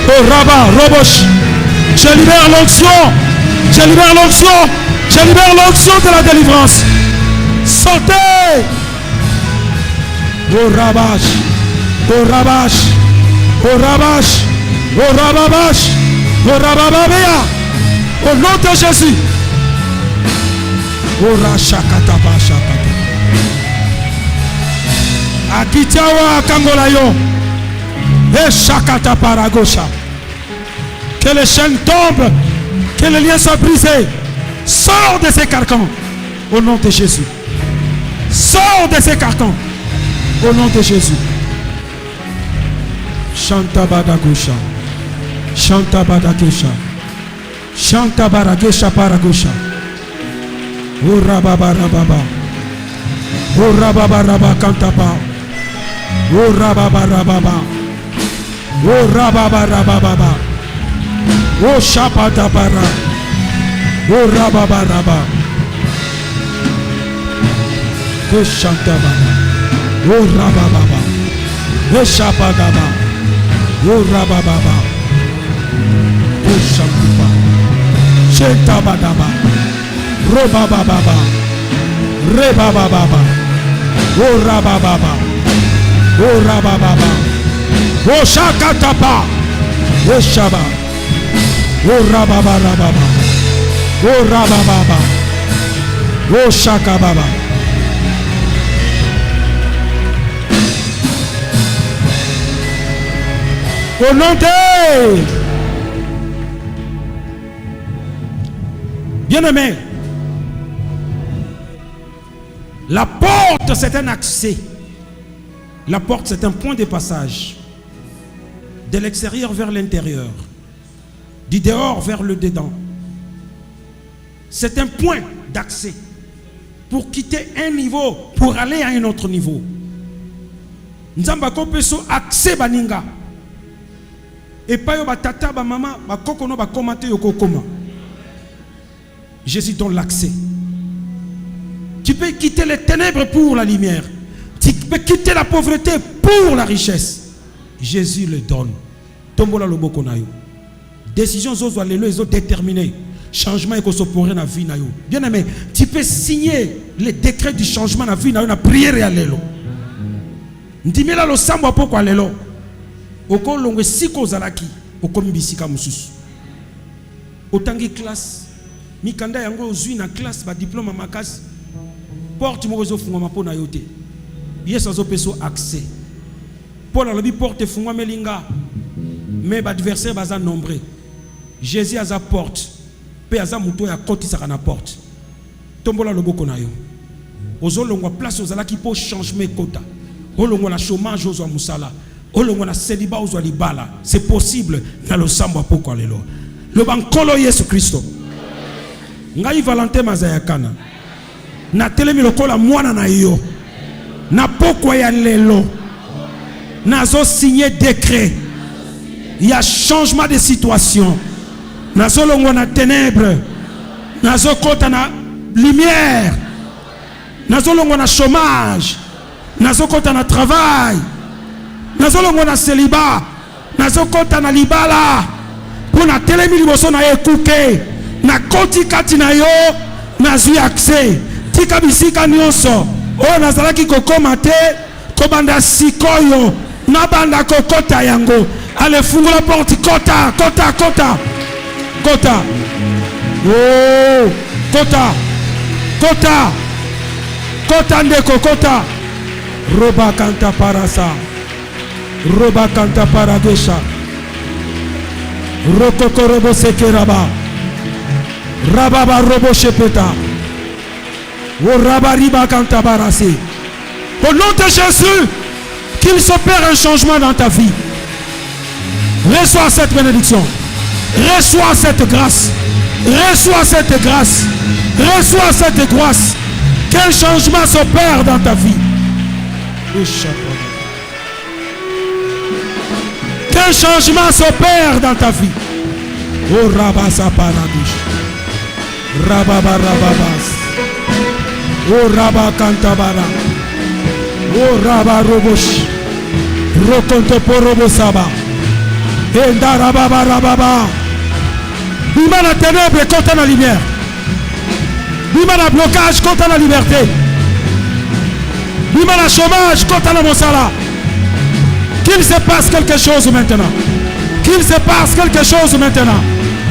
Oh Rabba, Robosh. Je libère l'onction. Je libère l'onction. Je libère l'onction de la délivrance. Sortez. Oh Rabash. Oh Rabash. Oh Rabash. Oh Rababash. Oh Rabababea. Au nom de Jésus. Oh Rashakataba Shakata. Akitiawa Kangolayo. Et Shakata Paragosha. Que les chaînes tombent. Que les liens soient brisés. Sors de ces carcans. Au nom de Jésus. Sors de ces carcans. Au nom de Jésus. Shanta Badagosha. Shanta Badakesha. Shanta Baragesha Paragosha. O rababa rababa. O rababa rababa kantapa. O rababa rababa. O rababa rababa. O shapata para. O rababa rababa. O shantababa. O rababa. O shapadaba. O rababa. O shampa. Shentabadaba. Roba baba, reba baba, o raba baba, o raba baba, o shakatapa, o shaba, o raba baba, o raba baba, o shaka baba. Au nom de bien-aimé. La porte, c'est un accès. La porte, c'est un point de passage. De l'extérieur vers l'intérieur. Du dehors vers le dedans. C'est un point d'accès. Pour quitter un niveau, pour aller à un autre niveau. Nzamba kopeso accès baninga. Et pas yo batata ba mama ba kokono ba komate yo kokoma. Jésus donne l'accès. Tu peux quitter les ténèbres pour la lumière. Tu peux quitter la pauvreté pour la richesse. Jésus le donne. Tombola loboko na yo. Décision zozo alelo ezo déterminé. Changement eko sopore na vie na yo. Bien aimé, tu peux signer les décrets du changement na vie na yo na prière ya lelo. Ndimela lo sambo apoko alelo. Oko longwe siko zalaki, oko mbisika mususu. Otangi classe, mikanda yango ozui na classe ba diplôme makasi. Porte mozo fungwa po na yote. Yesu azo peso accès. Paul a dit porte fungwa melinga. Mais ba adversaire baza nombreux. Jésus a sa porte. Pe aza muto ya koti saka na porte. Tombola loboko na yo. Ozo longwa place ozala ki po changement kota. Olongwa la chômage ozo musala. Olongwa na célibat ozo libala. C'est possible dans le sambo poko lelo. Le bankolo Yesu Kristo. Ngai Valentin Mazayakana. Na telemi lokola mwana na yo. Na pokwa ya lelo. Nazo signé décret. Il y a changement de situation. Nazo longo na ténèbres. Nazo kota na lumière. Nazo longo na chômage. Nazo kota na travail. Nazo longo na célibat. Nazo kota na libala. Pour na telemi liboso na ekuke. Na koti kati na yo. Nazo accès. Tika bisika nyonso oyo nazalaki kokoma te kobanda sikoyo nabanda kokota yango. Allez, fungula porte, kota. Oh, kota ndeko, kota. Roba kanta parasa, roba kanta paragesha, rokoko robo sekeraba, rababa robo shepeta, o rabariba kanta barase. Au nom de Jésus, qu'il s'opère un changement dans ta vie. Reçois cette bénédiction. Reçois cette grâce. Reçois cette grâce. Reçois cette grâce. Quel changement s'opère dans ta vie. Quel changement s'opère dans ta vie. Oh Rabasa Paradish. Rababa Rababas. Oh Rabba Kantabara. Oh Rabba Robosh. Rokonto Porobo Saba. Enda Rababa Rababa. Bima la ténèbre contre la lumière. Bima la blocage contre la liberté. Bima la chômage contre la monsala. Qu'il se passe quelque chose maintenant. Qu'il se passe quelque chose maintenant.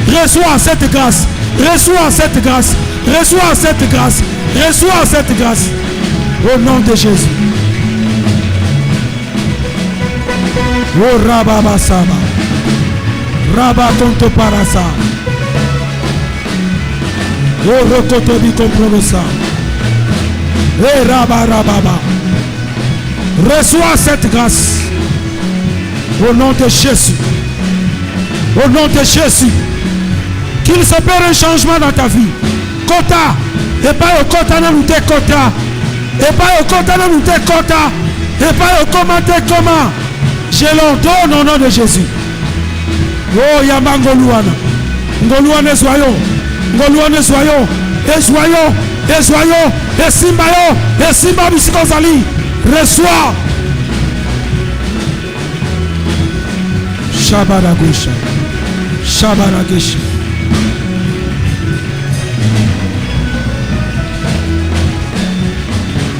Reçois cette grâce. Reçois cette grâce. Reçois cette grâce. Reçois cette grâce. Au nom de Jésus. Oh Rababa Saba. Rabba Konto Parasa. Oh Rokoto Bikompronosa. Et Rabba Rababa. Reçois cette grâce. Au nom de Jésus. Au nom de Jésus. Qu'il s'opère un changement dans ta vie. Kota. Et pas au kota non te kota. Et pas au kota non te kota. Et pas au commenter comment. Je l'ordonne au nom de Jésus. Oh Yamba Ngoluana. Ngoluana Esoyo. Ngoluana Esoyo. Esoyo. Esoyo. Esimbayo. Esimba Bisikozali. Reçois. Shabaragisha. Shabaragisha.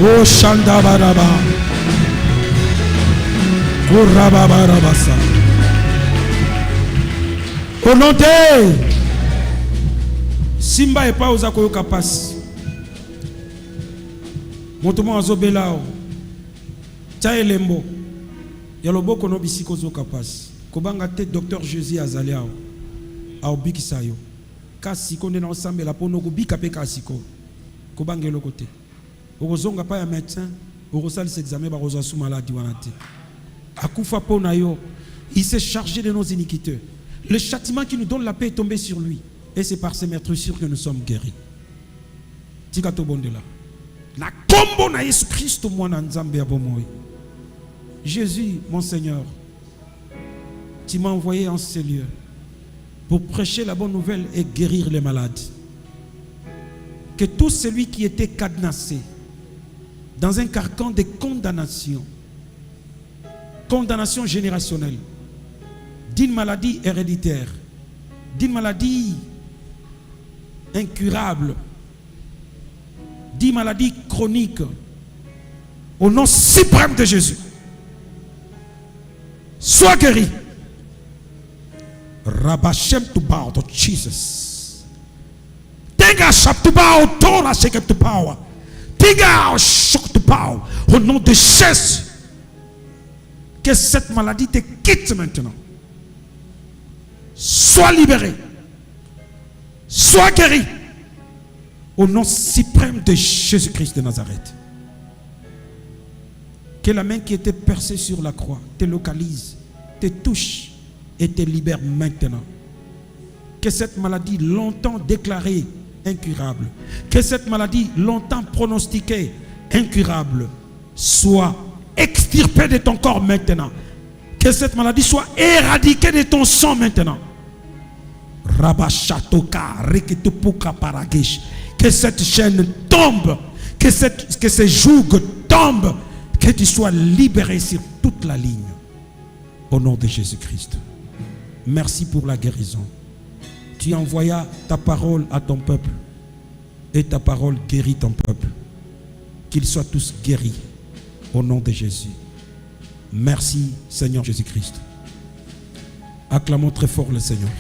Oh Shandabaraba. Oh Rababarabasa. Au nom de Simba et pas aux akoyo kapas. Motomo azobelao. Taelembo. Yalobo kono bisiko zo kapas. Kobanga te docteur Jésus azaliao. Au bikisayo. Kasi konde na ensemble la pono ko bikape kasiko. Kobanga lo côté. Orozonga pa ya médecin, orosali cet examen ba roza sous maladie wanate. Akufa pona yo. Il s'est chargé de nos iniquités. Le châtiment qui nous donne la paix est tombé sur lui. Et c'est par ses meurtrissures que nous sommes guéris. Tikato bondela. Na kombo na Jésus Christ moi na nzambe ya bomoy. Jésus, mon Seigneur, tu m'as envoyé en ces lieux pour prêcher la bonne nouvelle et guérir les malades. Que tout celui qui était cadenassé dans un carcan de condamnation générationnelle, d'une maladie héréditaire, d'une maladie incurable, d'une maladie chronique, au nom suprême de Jésus, sois guéri. Rabashem to bow to Jesus. Tenga shap to bow, Torah shake to power. Tenga shock to bow. Au nom de Jésus. Que cette maladie te quitte maintenant. Sois libéré. Sois guéri. Au nom suprême de Jésus-Christ de Nazareth. Que la main qui était percée sur la croix te localise, te touche et te libère maintenant. Que cette maladie longtemps déclarée incurable, que cette maladie longtemps pronostiquée incurable, soit extirpée de ton corps maintenant. Que cette maladie soit éradiquée de ton sang maintenant. Que cette chaîne tombe, que ce joug tombe, que tu sois libéré sur toute la ligne. Au nom de Jésus-Christ. Merci pour la guérison. Tu envoyas ta parole à ton peuple et ta parole guérit ton peuple. qu'ils soient tous guéris au nom de Jésus. Merci Seigneur Jésus-Christ. Acclamons très fort le Seigneur.